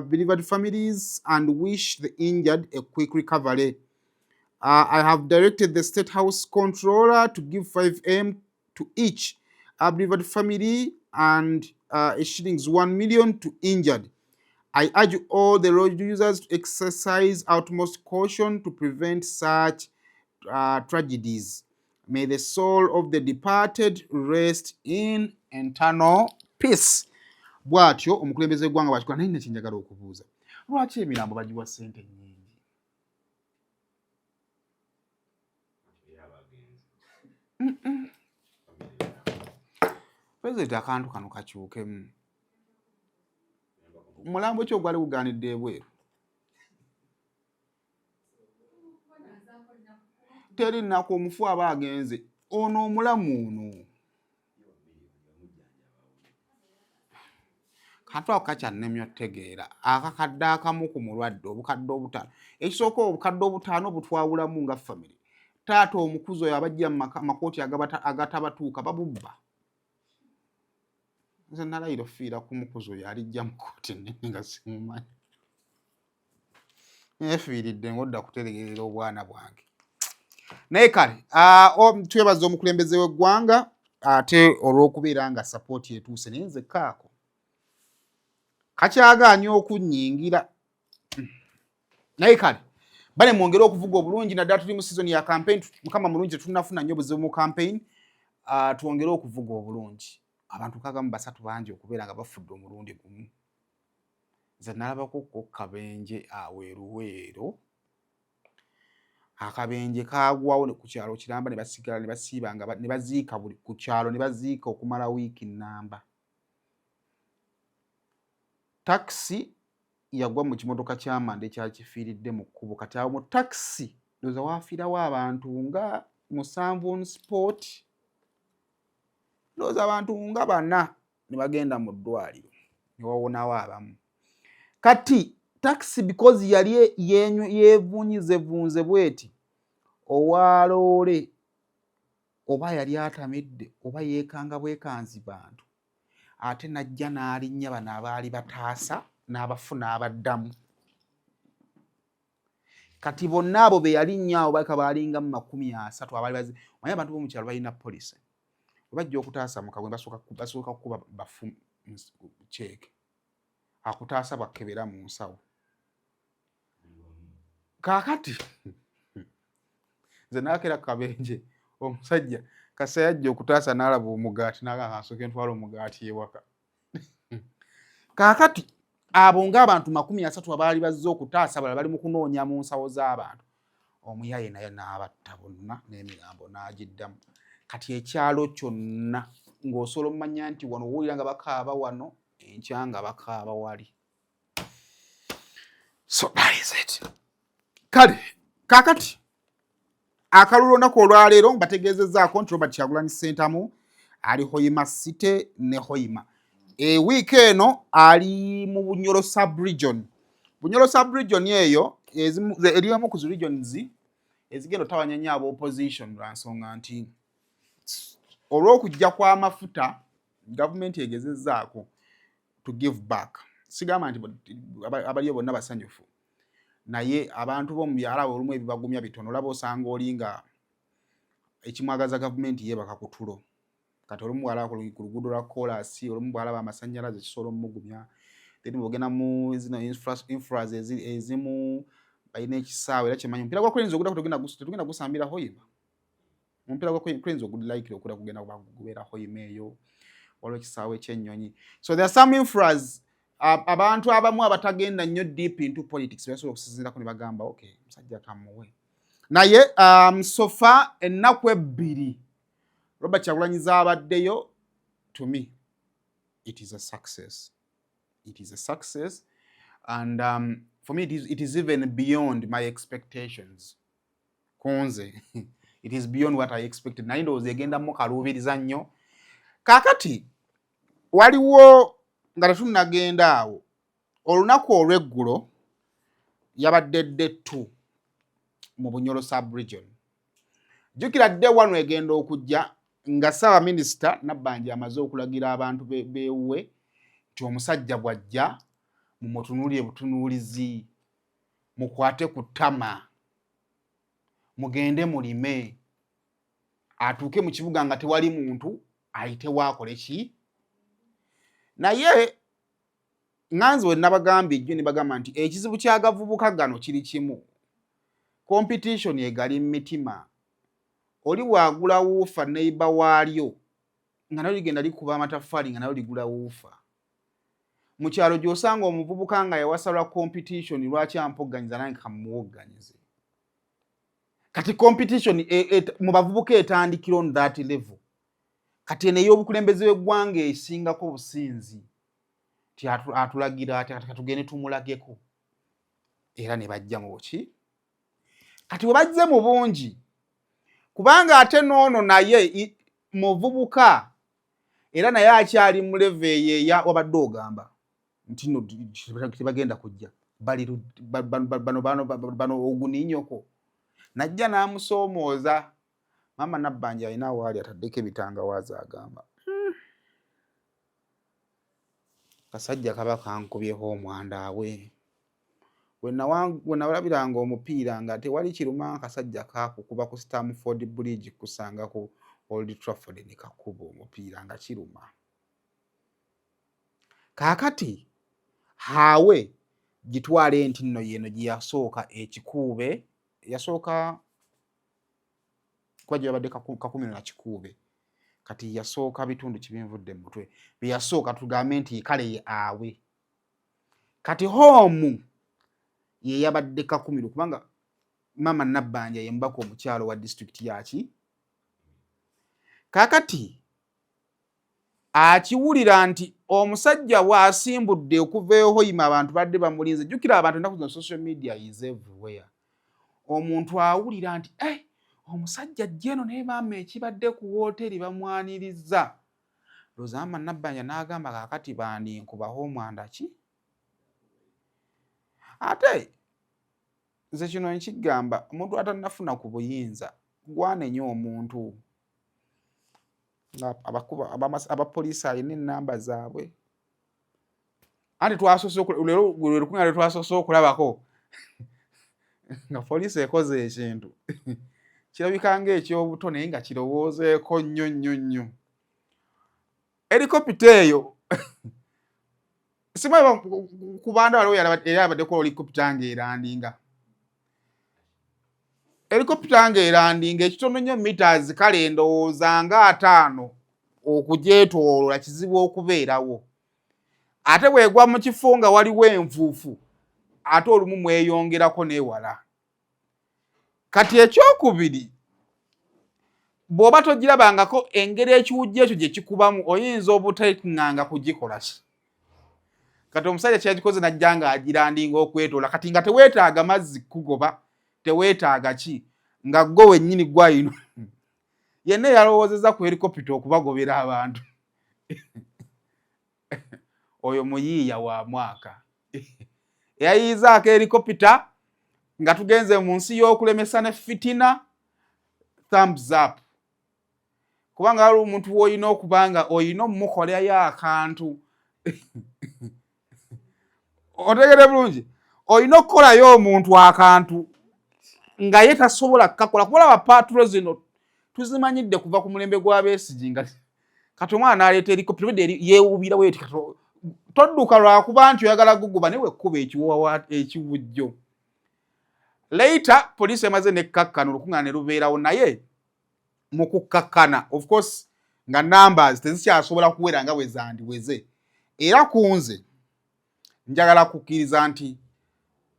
bereaved families and wish the injured a quick recovery. I have directed the State House Controller to give 5 M to each bereaved family and shillings 1 million to injured. I urge all the road users to exercise utmost caution to prevent such tragedies. May the soul of the departed rest in eternal peace. Bwatyo omukulembeze w'eggwanga bw'akikola naye nno kinjagala okubuuza. Lwaki emirambo bagiwa ssente nnyingi? Pulezidenti akantu kano kakyukemu. Mulambo ki ogwali gugaanidde ebweru? Teri nnaku omufu aba agenze. Ono omulamu ono. Kantu ako kakyannemye otegeera. Akakadde akamu ku mulwadde obukadde obutaano. Ekisooka obukadde obutaano butwawulamu nga famire. Taata omukuzo oyo abajja mu makooti agatabatuuka babubba. Nze nalayira ofiira ku mukuzo oyo alijja mu kooti ennene nga simumanyi. Neefiiridde ng'odda kuteregerera obwana bwange. Naye kale twebaza omukulembeze w'eggwanga ate olw'okubeera nga sapooti etuuse naye nze kaako kakyagaanya okunnyingira. Naye kale bale mwongere okuvuga obulungi naddala tuli mu season ya campaign. Mukama mulungi tetunnafuna nnyo buzibu mu campaign. Twongere okuvuga obulungi. Abantu kagamu basatu bangi okubeera nga bafudde omulundi gumu. Nze nalabako ko kabenje aweeruweero akabenje kagwawo ku kyalo kiramba ne basigala ne basiibanga ne baziika buli ku kyalo ne baziika okumala wiiki nnamba. Taxi yagwa mu kimotoka ky'amanda ekyakifiiridde mu kkubo. Kati awo mu taxi ndowooza waafiirawo abantu nga 7 on sport, ndowooza abantu nga 4 ne bagenda mu ddwaliro ne wawonawo abamu. Kati taxi because yali yeevunyizevunze bweti owaaloole oba yali atamidde oba yeekanga bwekanzi bantu, ate najja n'alinnya bano abaali bataasa n'abafuna abaddamu. Kati bonna abo be yalinnya abo baalinga mu 30 abaali manyi abantu b'omu kyalo balina poliisi bwe bajja okutaasa mu kabwe basooka kukuba bafu cheeke akutaasa bakkebera mu nsawo. Kaakati nze naakera kabenje omusajja kasa yajja okutaasa n'alaba omugaati n'agamba asooke ntwala omugaati ewaka. Kaakati abo ng'abantu 30 abaali bazze okutaasa balala bali mu kunoonya mu nsawo z'abantu. Omuyaye naye n'abatta bonna n'emirambo n'agiddamu. Kati ekyalo kyonna ng'osobola omumanya nti wano owulira nga bakaaba wano enkya nga bakaaba wali. So that is it. Kale kaakati akalulu olunaku olwaleero mbategeezezzaako nti Robert Kyagulanyi Ssentamu ali Hoima City ne Hoima. Wiiki eno ali mu Bunyoro sub-region. Bunyoro sub-region eyo eri emu ku regions ezigenda otawanyanya aba opposition lwa nsonga nti olw'okujja kw'amafuta gavumenti egezezzaako to give back. Sigamba nti abaliyo bonna basanyufu, naye abantu b'omu byalo olumu ebibagumya bitono. Olaba osanga oli nga ekimwagaza gavumenti yeebaka ku tulo. Kati olumu bw'alaba ku luguudo lwa koolaasi, olumu bw'alaba amasannyalaze kisobola omugumya. Then bw'ogenda mu zino infras ezimu balina ekisaawe era kimanyi omupiira gwa Cranes ogudda tugenda gusambira Hoima. Omupiira gwa Cranes ogulikira okudda kugenda gubeera Hoima eyo, waliwo ekisaawe ky'ennyonyi. So there are some infras abantu abamu abatagenda nnyo deep into politics basobola okusinziirako ne bagamba okay musajja kamuwe. Naye so far ennaku 2 Robert Kyagulanyi zaabaddeyo, to me it is a success. It is a success and for me it is even beyond my expectations. Konze it is beyond what I expected. Naye ndowooza egenda mu kaluubiriza nnyo. Kaakati waliwo nga tetunnagenda awo olunaku olw'eggulo yabadde Day 2 mu Bunyoro sub-region. Jjukira Day 1 egenda okujja nga Ssaabaminisita Nabanja amaze okulagira abantu beewuwe nti omusajja bw'ajja mumutunuulire butunuulizi, mukwate ku ttama, mugende mulime, atuuke mu kibuga nga tewali muntu ayite waakole ki. Naye nganze we nabagambye ejjo ne bagamba nti ekizibu ky'agavubuka gano kiri kimu. Competition egali mu mitima. Oli bw'agula wuufa neiba waalyo nga nalyo ligenda likuba amataffaali nga nalyo ligula wuufa. Mu kyalo gy'osanga omuvubuka nga yawasalwa competition lwaki ampogganyiza nange kamuwogganyize. Kati competition mu bavubuka etandikira on that level. Kati eno ey'obukulembeze bw'eggwanga esingako businzi ti atulagira ati katugende tumulageko era ne bajja mu ki. Kati bwe bajje mu bungi kubanga ate noono naye muvubuka era naye akyali mu level eya wabadde ogamba nti no tebagenda kujja bano oguninyoko najja n'amusoomooza. Mama Nabanja alina waali ataddeko ebitangawaaza agamba kasajja kaba kankubyeho omwandaawe we nawalabiranga omupiira nga tewali kiruma kasajja kakukuba ku Stamford Bridge kusanga ku Old Trafford ne kakuba omupiira nga kiruma. Kaakati haawe gitwale nti nno yeno gye yasooka ekikuube yasooka kwa yabadde kakumi na kikuube. Kati yasooka bitundu kibinvudde mu mutwe bye yasooka tugambe nti kale ye awe. Kati home ye yabadde 10 kubanga mama Nabanja ye mbaka omukyalo wa district yaki kakati akiwulira nti omusajja bw'asimbudde okuveeho yima abantu badde bamulinze jjukira abantu ennaku zino social media is everywhere omuntu awulira nti omusajja jjeno naye maama ekibadde ku wooteri bamwaniriza looza mama Nabanja n'agamba kakati bandinkubaho omwanda ki ate nze kino nkigamba omuntu atannafuna ku buyinza gwanenya omuntu abapoliisi alina ennamba zaabwe anti twasose okulabako nga poliisi ekoze ekintu kirabika ng'ekyobuto naye nga kirowoozeeko nnyo helikopita eyo simanyi ku bantu waliwo era abaddeko helikopita ng'erandinga helikopita ng'erandinga ekitono nnyo meters kale ndowooza nga 5 okugyetooloola kizibu okubeerawo ate bw'egwa mu kifo nga waliwo enfuufu ate olumu mweyongerako n'ewala kati ekyokubiri bw'oba togirabangako engeri ekiwujja ekyo gye kikubamu oyinza obutaŋŋanga kugikola ki kati omusajja kyagikoze najja nga agirandinga okwetoola kati nga teweetaaga mazzi kugoba teweetaaga ki nga gwe wennyini gwayino yenna yalowoozezza ku helikopita okubagobera abantu oyo muyiiya wa mwaka eyayiizaako helikopita nga tugenze mu nsi y'okulemesa ne fitina thumbs up kubanga waliwo omuntu w'olina okubanga olina omumukolerayo akantu otegere bulungi olina okukolayo omuntu akantu nga ye tasobola kukakola kuba abapatulo zino tuzimanyidde kuva ku mulembe gwa Besigye nga kati omwana n'aleeta helikopita yeewubira bweti todduka lwakuba nti oyagala guguba naye wekkuba ekiwujjo later poliisi emaze nekkakkana olukuŋŋaana ne lubeerawo naye mu kukkakkana of course nga numbers tezikyasobola kuwera nga bwe zandiweze era ku nze njagala kukkiriza nti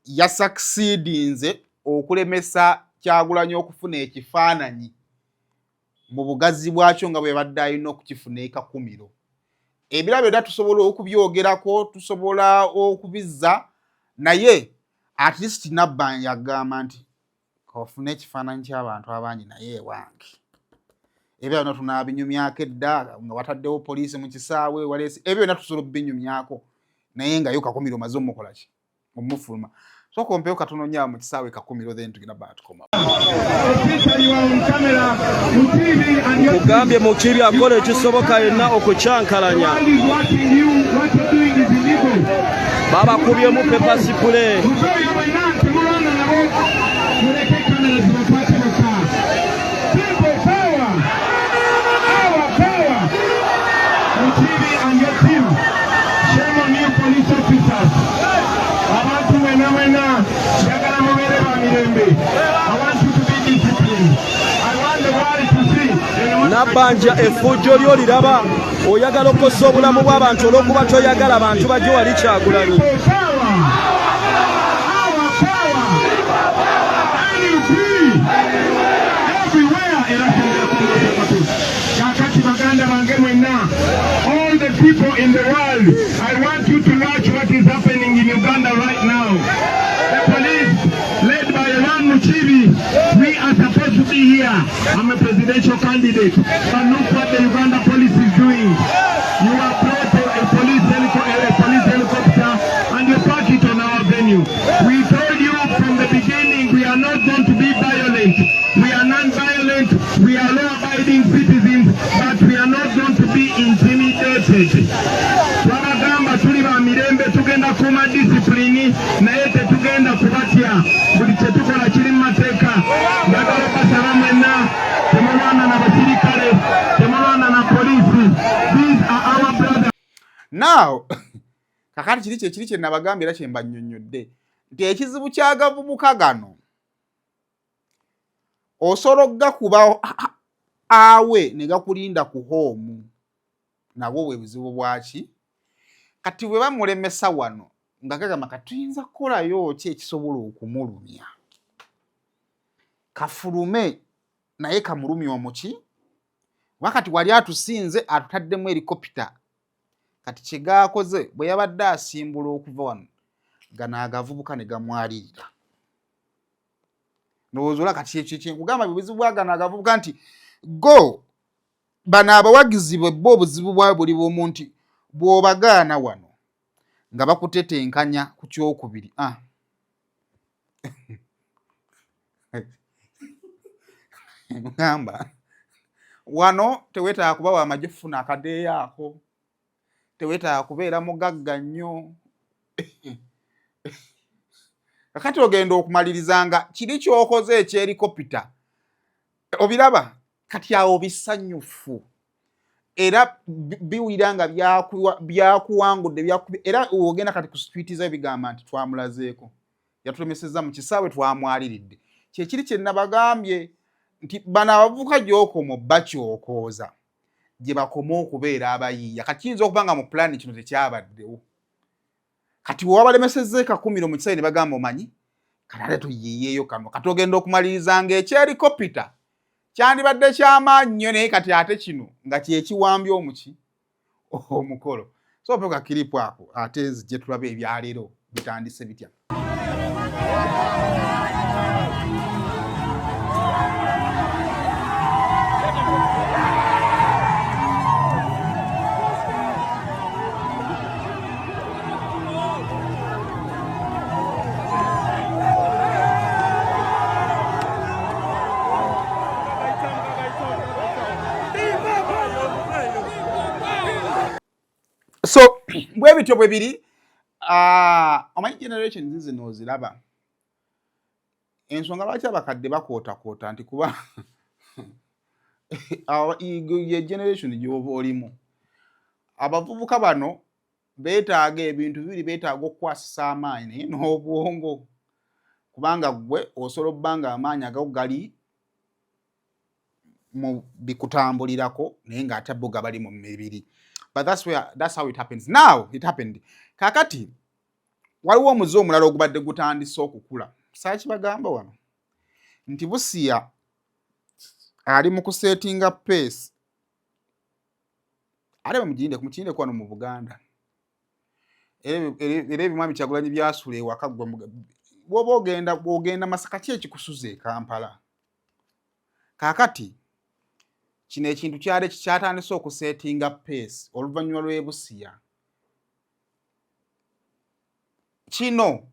yasucceedinze okulemesa Kyagulanyi okufuna ekifaananyi mu bugazi bwakyo nga bwe badde alina okukifuna ekakumiro ebirabo era tusobola okubyogerako tusobola okubizza naye at least Nabanja agamba nti kofuna ekifaananyi ky'abantu abangi naye ewange ebyo byonna tunaabinyumyako edda nga wataddewo poliisi mu kisaawe waleesi ebyo byonna tusobola obinyumyako naye nga yo kakumiro omaze omukola ki omufuluma so kompeyo katono nnyo mu kisaawe kakumiro then tugenda batukoma mugambye Mukiibi akola ekisoboka yenna okukyankalanya babakubyemu pepa sipule Nabanja effujjo lyo liraba oyagala okukosa obulamu bw'abantu olw'okuba toyagala abantu bajje wali Kyagulanyi kakati baganda bange mwenna all the people in the world I want you to watch what is happening in Uganda right now. The police led by Mukiibi, we are supposed to be here. I'm a presidential candidate, but look what the Uganda police is doing. You have brought a police helicopter and you park it on our venue. We told you from the beginning we are not going to be violent. We are non-violent, we are law-abiding citizens, but we are not going to be intimidated. Twabagamba tuli ba mirembe tugenda kuma discipline naye tetugenda kubatya buli kye tukola kiri mu mateeka njagala basaba mwenna temulwana na basirikale temulwana na poliisi these are our brothers. Now kakati kiri kye nabagambye era kye mbannyonnyodde nti ekizibu ky'agavubuka gano osobola okugakuba awe ne gakulinda ku hoomu nabwo bwe buzibu bwaki kati bwe bamulemesa wano nga gagamba kati tuyinza kukolayo ki ekisobola okumulumya kafulume naye kamulumi omuki wakati wali atusinze atutaddemu helikopita kati kyegakoze bwe yabadde asimbula okuva wano gano agavubuka ne gamwalirira ndowooza kati kyenkugamba bubuzibu bwa gano agavubuka nti go bano abawagizi bwe obuzibu bwa buli bw'omu nti bw'obagaana wano nga bakutetenkanya ku kyokubiri ngamba wano teweetaaga kuba wamagye funa akadeeyo ako teweetaaga kubeera mugagga nnyo kakati ogenda okumalirizanga kiri kyokoze ekyelikopita obiraba kati awo bisanyufu era biwulira nga byakuwangudde era ogenda kati ku street ze bigamba nti twamulazeeko yatulemesezza mu kisaawe twamwaliridde kyekiri kye nabagambye nti bano abavubuka gy'okoma bakyokooza gye bakoma okubeera abayiiya kati kiyinza okuba nga mu pulaani kino tekyabaddewo kati wewabalemesezza ekakumiro mu kisaawe ne bagamba omanyi kanale tuyiiyeeyo kano kati ogenda okumaliriza ng'ekyelikopita kyandibadde ky'amaanyi nnyo naye kati ate kino nga kyekiwambye omuki omukolo so peka kiripu ako ate gye tulaba ebyaleero bitandise bitya. So bwe bityo bwe biri omanyi generation zino oziraba ensonga lwaki abakadde bakootakoota nti kuba ye generation gy'oba olimu abavubuka bano beetaaga ebintu bibiri beetaaga okukwasisa amaanyi naye n'obwongo kubanga gwe osobola obba nga amaanyi agago gali mu bikutambulirako naye ng'ate bo gabali mu mibiri. But that's how it happens. Now it happened. Kakati waliwo omuze omulala ogubadde gutandise okukula. Saaki bagamba wano nti Busia ali mu kusetinga pace. Ale mujinde kwano mu Buganda. Era ebimwami Kyagulanyi byasula ewaka bw'oba ogenda Masaka ki ekikusuze Kampala. Kakati kino ekintu kyatandise okusetinga pace oluvannyuma lw'e Busia. Kino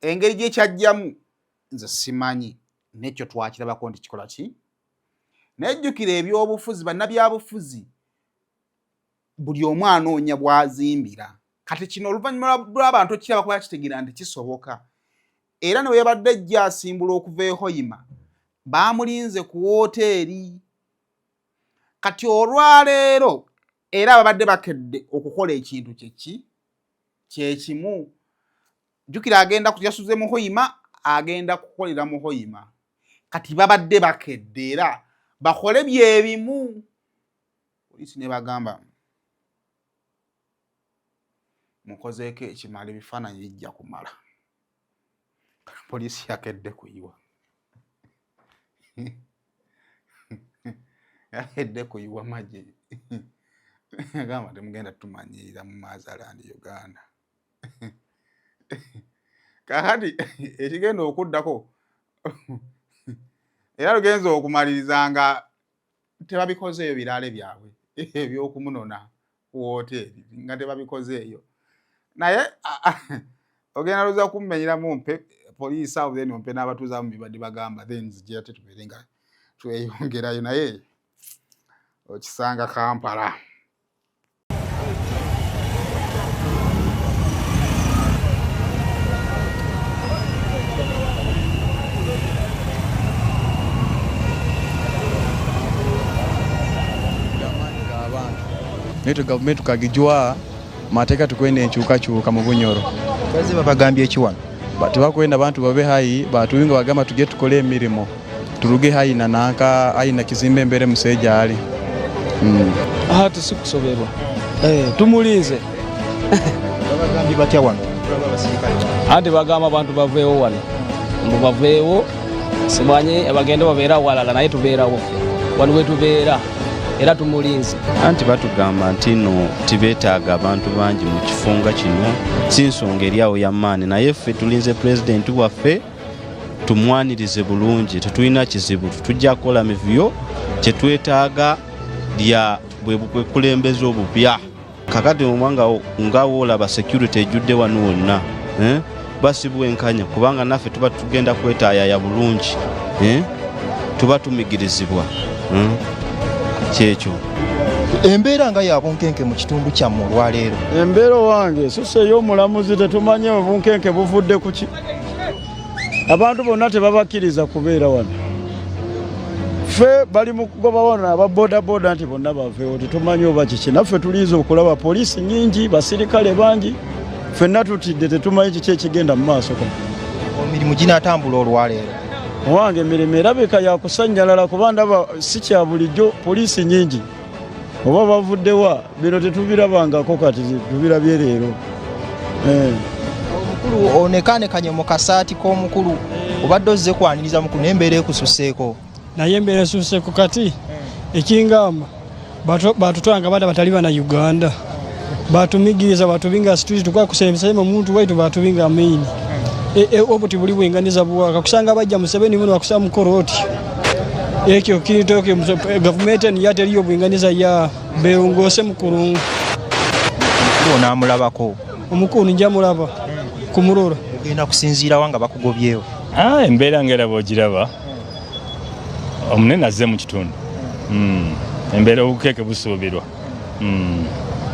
engeri gye kyajjamu nze simanyi n'ekyo twakirabako nti kikola ki nejjukira ebyobufuzi bannabyabufuzi buli omu anoonya bwazimbira kati kino oluvannyuma lw'abantu kiraba kuba kitegeera nti kisoboka era ne webadde ejja asimbula okuva e Hoima baamulinze ku woteeri kati olwaleero era ababadde bakedde okukola ekintu kyekimu jjukira agenda yasuze mu Hoima agenda kukolera mu Hoima kati babadde bakedde era bakole byebimu poliisi ne bagamba mukozeeko ekimala ebifaananyi bijja kumala poliisi yakedde kuyiwa yakedde kuyiwa magye gamba temugenda tumanyirira mu Mazalandi Uganda kakati ekigenda okuddako era lugenza okumaliriza nga tebabikozeeyo biraale byabwe ebyokumunona ku woteeri nga tebabikozeeyo naye ogenda luza kummenyeramu mpe poliisi awo then mpe n'abatuuza mu bibadde bagamba then zijja tetubeere nga tweyongerayo naye okisanga Kampala. Neto government tukagijwa mateeka tukwenda enkyukakyuka mu Bunyoro. Baze babagambye ekiwano tebakwenda bantu babe hayi batuyinga bagamba tujye tukole emirimo tuluge hayi na nanka hayi na kizimbe embere museja ali tusukusoberwa tumulize babagambye batya wano ate bagamba abantu baveewo wano mbu baveewo simanye bagenda babeera walala naye tubeerawo wano we tubeera era tumulinze. Anti batugamba nti no tibeetaaga abantu bangi mu kifunga kino si nsonga eri awo y'amaanyi naye ffe tulinze pulezidenti waffe tumwanirize bulungi tetulina kizibu tujja kukola mivuyo kye twetaaga lya bwe bukulembeze obupya. Kakati omwanga ngawo olaba security ejjudde wano wonna basibwenkanya kubanga naffe tuba tugenda kwetaayaya bulungi tuba tumigirizibwa kyekyo. Embeera nga ya bunkenke mu kitundu kyammwe olwaleero. Embeera wange susse ey'omulamuzi tetumanye obunkenke buvudde ku ki. Abantu bonna tebabakkiriza kubeera wano. Ffe bali mu kugoba wano ababodaboda nti bonna baveewo tetumanyi oba kiki. Naffe tulize okulaba poliisi nnyingi basirikale bangi ffenna tutidde tetumanyi kiki ekigenda mu maaso kano. Emirimu ginaatambula olwaleero. Owange emirimu erabika yakusannyalala kuba ndaba si kya bulijjo poliisi nnyingi. Oba bavuddewa bino tetubirabangako kati tubirabye leero. Omukulu onekaanekanye mu kasaati k'omukulu obadde ozze kwaniriza mukulu n'embeera ekususseeko. Naye embeera esusseeko kati ekingamba batutwanga bada batali bana Uganda batumigiriza batubinga street tukwakusembesa mu muntu waitu batubinga main obuti buli bwenganiza buwaka kusanga bajja Museveni muno bakusa mu koroti ekyo kiritoke government ni yateliyo bwenganiza ya beongose mukurungu onaamulabako omukulu nja mulaba kumurora ogenda kusinziira wanga bakugobyewo. Embeera ngeraba ogiraba omunene azze mu kitundu embeera obukeeke busuubirwa.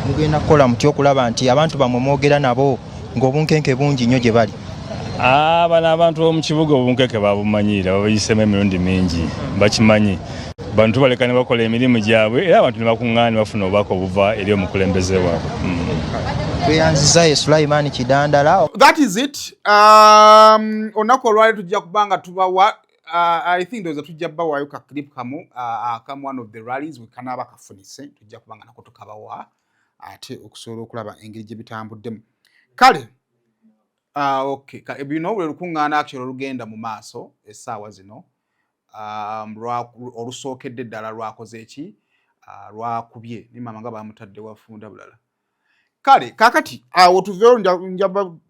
Mugenda kukola muti okulaba nti abantu bamwe mwogera nabo ng'obunkenke bungi nnyo gye bali. Bano abantu b'omu kibuga obunkenke babumanyira babayisemu emirundi mingi bakimanyi. Bantu tubaleka ne bakola emirimu gyabwe era abantu ne bakuŋŋaana bafuna obubaka obuva eri omukulembeze waabwe. Tweyanziza Sulaiman Kidandala. That is it. Olunaku olwali tujja kubanga tubawa I think there was a tujja bawayo ka clip kamu come one of the rallies we kanaba kafunise tujja kubanga nako tukabawa ate okusobola okulaba engeri gye bitambuddemu. Kale okay bino bwe lukuŋŋaana actually olugenda mu maaso essaawa zino olusookedde ddala lwakoze eki lwakubye ni mama nga bamutadde wafunda bulala. Kale kakati awo tuveero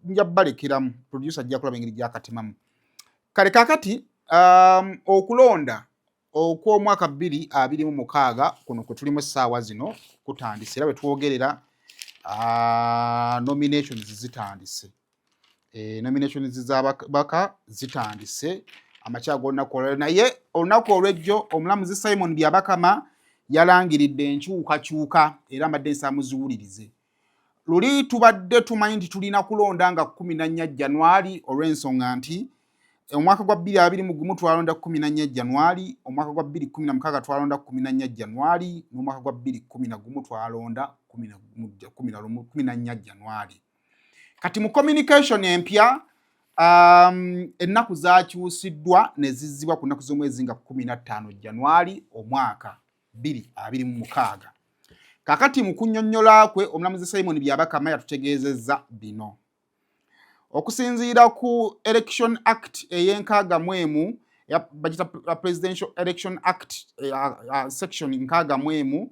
nja balekeramu producer ajja kulaba engeri gyakatimamu. Kale kakati okulonda okw'omwaka 2026 kuno kwe tulimu essaawa zino kutandise era bwe twogerera nominations zitandise. Nominations z'ababaka zitandise amakya g'olunaku olwaleero naye olunaku olw'ejjo omulamuzi Simon Byabakama yalangiridde enkyukakyuka era amadde nsaamuziwulirize. Luli tubadde tumanyi nti tulina kulonda nga 14 January olw'ensonga nti omwaka gwa 2021 twalonda 14 January, omwaka gwa 2016 twalonda 14 January, n'omwaka gwa 2011 twalonda 14 January. Kati mu communication empya ennaku zakyusiddwa ne zizzibwa ku nnaku z'omwezi nga 15 January omwaka 2026. Kakati mu kunnyonnyola kwe omulamuzi Simon Byabakama yatutegeezezza bino. Okusinziira ku Election Act ey'enkaagamwemu bagita Presidential Election Act section nkaagamwemu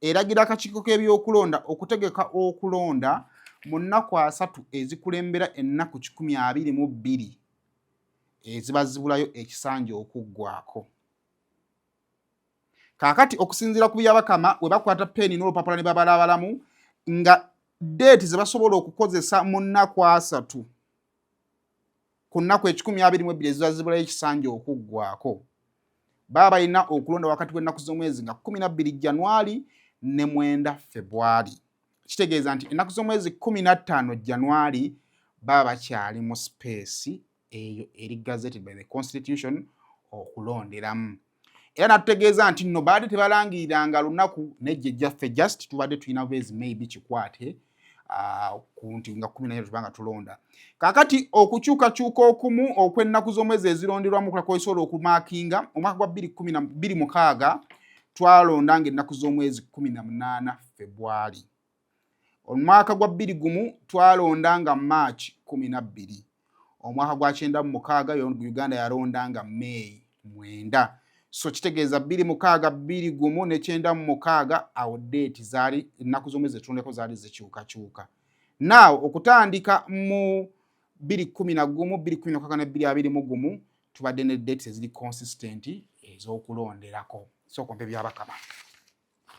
eragira akakiiko k'ebyokulonda okutegeka okulonda mu nnaku 3 ezikulembera ennaku 122 eziba zibulayo ekisanja okuggwako. Kakati okusinziira ku Byabakama we bakwata peni n'olupapula ne babalabalamu nga date ze basobola okukozesa mu nnaku 3 ku nnaku 122 eziba zibulayo ekisanja okuggwako. Baba balina okulonda wakati w'ennaku z'omwezi nga 12 January ne 9 February. Kitegeeza nti ennaku z'omwezi 15 January baba bakyali mu space eyo eri gazetted by the Constitution okulonderamu. Era natutegeeza nti nno baadde tebalangiriranga lunaku nejje jaffe just tubadde tulina bwezi maybe kikwate kunti nga 14 tubanga tulonda. Kakati okukyukakyuka okumu okw'ennaku z'omwezi ezironderwamu kulakoisobola okumakinga omwaka gwa 2016 twalonda ng'ennaku z'omwezi 18 February. Omwaka gwa 2021 twalonda nga March 12. omwaka gwa 96 Uganda yalondanga May 9. So kitegeeza 26 21 ne 96 awo date zaali ennaku zomwe zetulondeko zaali zikyukakyuka. Now okutandika mu 2011 2012 ne 2021 tubadde ne dates eziri consistent ez'okulonderako. So kompe byabakama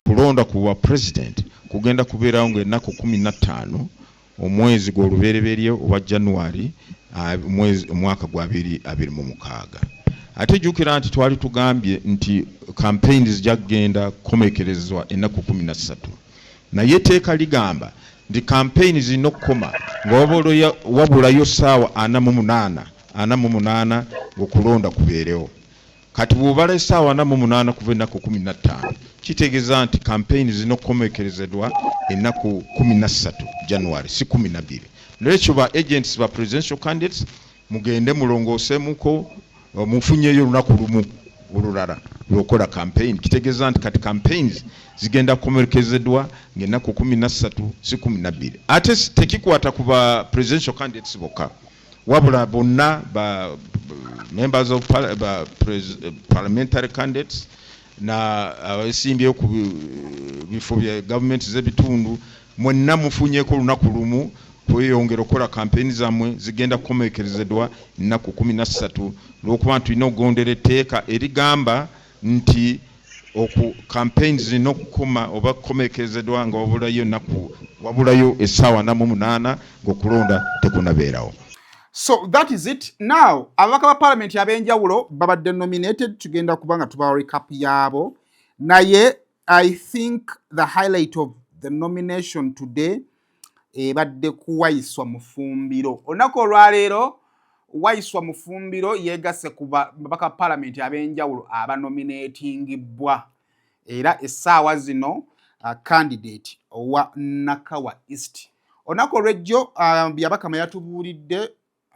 kulonda kuwa president kugenda kubeerawo ng'ennaku 15 omwezi gw'olubereberye owa January omwaka gwa 2026. Ate jjukira nti twali tugambye nti campaigns zijja kugenda kukomekerezebwa ennaku 13. Naye etteeka ligamba nti campaigns zirina okukoma nga wabulayo ssaawa 48 ng'okulonda kubeerewo. Kati bw'obala essaawa 48 kuva ennaku 15 kitegeeza nti campaigns zirina okukomekerezebwa ennaku 13 January si 12. N'ekyo ba agents ba presidential candidates mugende mulongoosemuko mufunyeyo olunaku lumu olulala lw'okola campaign. Kitegeeza nti kati campaigns zigenda kukomekerezebwa ng'ennaku 13 si 12. Ate tekikwata ku ba presidential candidates bokka wabula bonna ba members of parliamentary candidates na abasimbyeyo ku bifo bya government z'ebitundu mwenna mufunyeko olunaku lumu kweyongera okukola campaign zammwe zigenda kukomekerezebwa ennaku 13 lw'okuba tulina okugondera etteeka erigamba nti campaigns zirina okukoma oba kukomekerezebwa nga wabulayo essaawa 48 ng'okulonda tekunabeerawo. So that is it. Now, ababaka ba parliament abenjawulo babadde nominated tugenda kubanga tuba recap yabo. Naye I think the highlight of the nomination today badde kuwaiswa mufumbiro. Onako olwaleero waiswa mufumbiro yeegase ku babaka parliament abenjawulo abanominatingibwa. Era essaawa zino candidate owa Nakawa East. Onako olw'ejjo byabakama yatubuulidde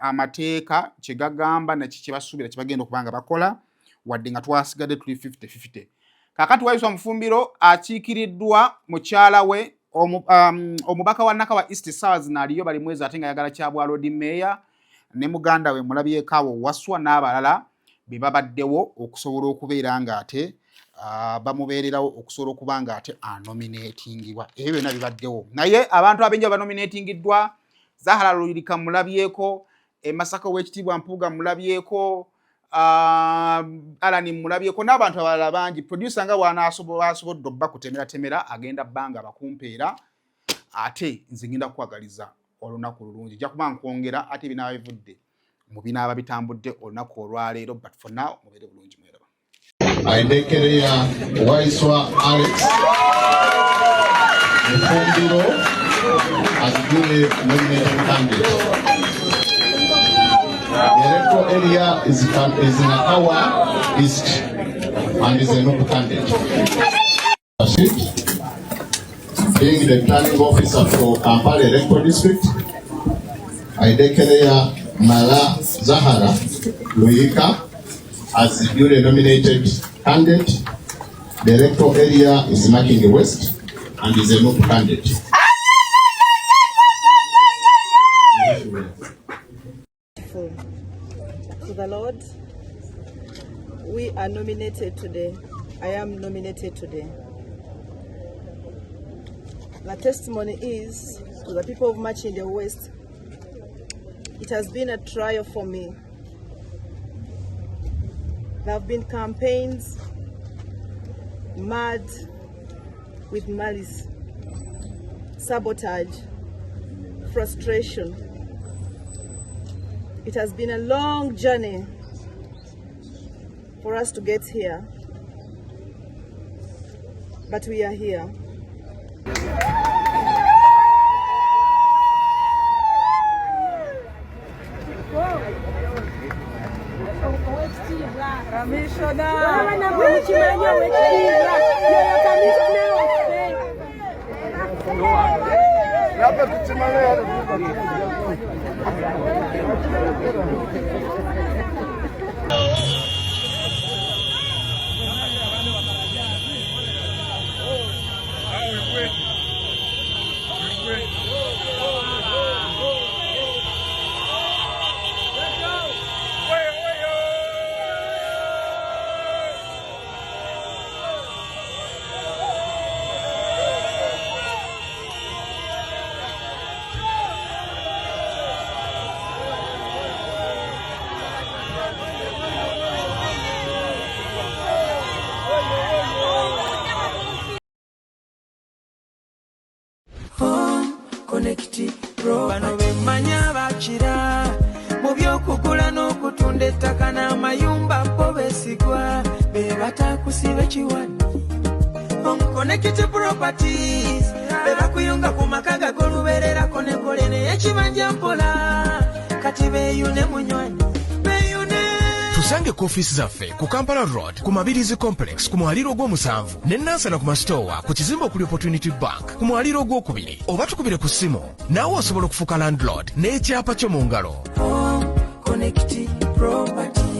amateeka kyegagamba na kibasuubira kibagenda okubanga bakola wadde nga twasigadde tuli 50-50. Kakati waiswa mufumbiro akiikiriddwa mukyala we omubaka wa Nakawa East essaawa zino aliyo bali mwezi ate nga yagala Kyabwa Road Mayor ne muganda we Mulabyekaawo Waswa n'abalala be babaddewo okusobola okubeera nga ate bamubeererawo okusobola okuba nga ate anominatingibwa. Ebyo byonna bibaddewo. Naye abantu abenja banominatingiddwa Zahara Lulirika Mulabyeko, Masaka w'ekitiibwa Mpuuga Mulabyeko, Alani Mulabyeko n'abantu abalala bangi. Producer nga bw'anaasobodde okubakutemera agenda bbanga bakumpeera ate nze ngenda kukwagaliza olunaku lulungi. Nja kuba nkwongera ate binaaba bivudde mu binaaba bitambudde olunaku olwaleero, but for now mubeere bulungi mweraba. Aidekereya Waiswa Alex Mufumbiro as duly nominated candidate. The electoral area is Nakawa East and is a new candidate. Being the planning officer for Kampala electoral district, Aidekereya Mala Zahara Luika as the duly nominated candidate. The electoral area is Makinge West and is a new candidate. To the Lord, we are nominated today. I am nominated today. The testimony is to the people of Makinge West. It has been a trial for me. There have been campaigns mad with malice, sabotage, frustration. It has been a long journey for us to get here, but we are here. bano bemmanya bakira mu by'okugula n'okutunda ettaka n'amayumba bo beesigwa be batakusiba kiwani Connect Properties be bakuyunga ku maka gagolubererako ne kole n'ekibanja mpola kati beeyune munywanyi tusange ku ofiisi zaffe ku Kampala Road ku Mabirizi Complex ku mwaliro gw'omusanvu ne Nansana ku masitowa ku kizimbe okuli Opportunity Bank ku mwaliro gw'okubiri oba tukubire ku ssimu naawe osobola okufuuka landlord n'ekyapa kyo mu ngalo. Connect Properties.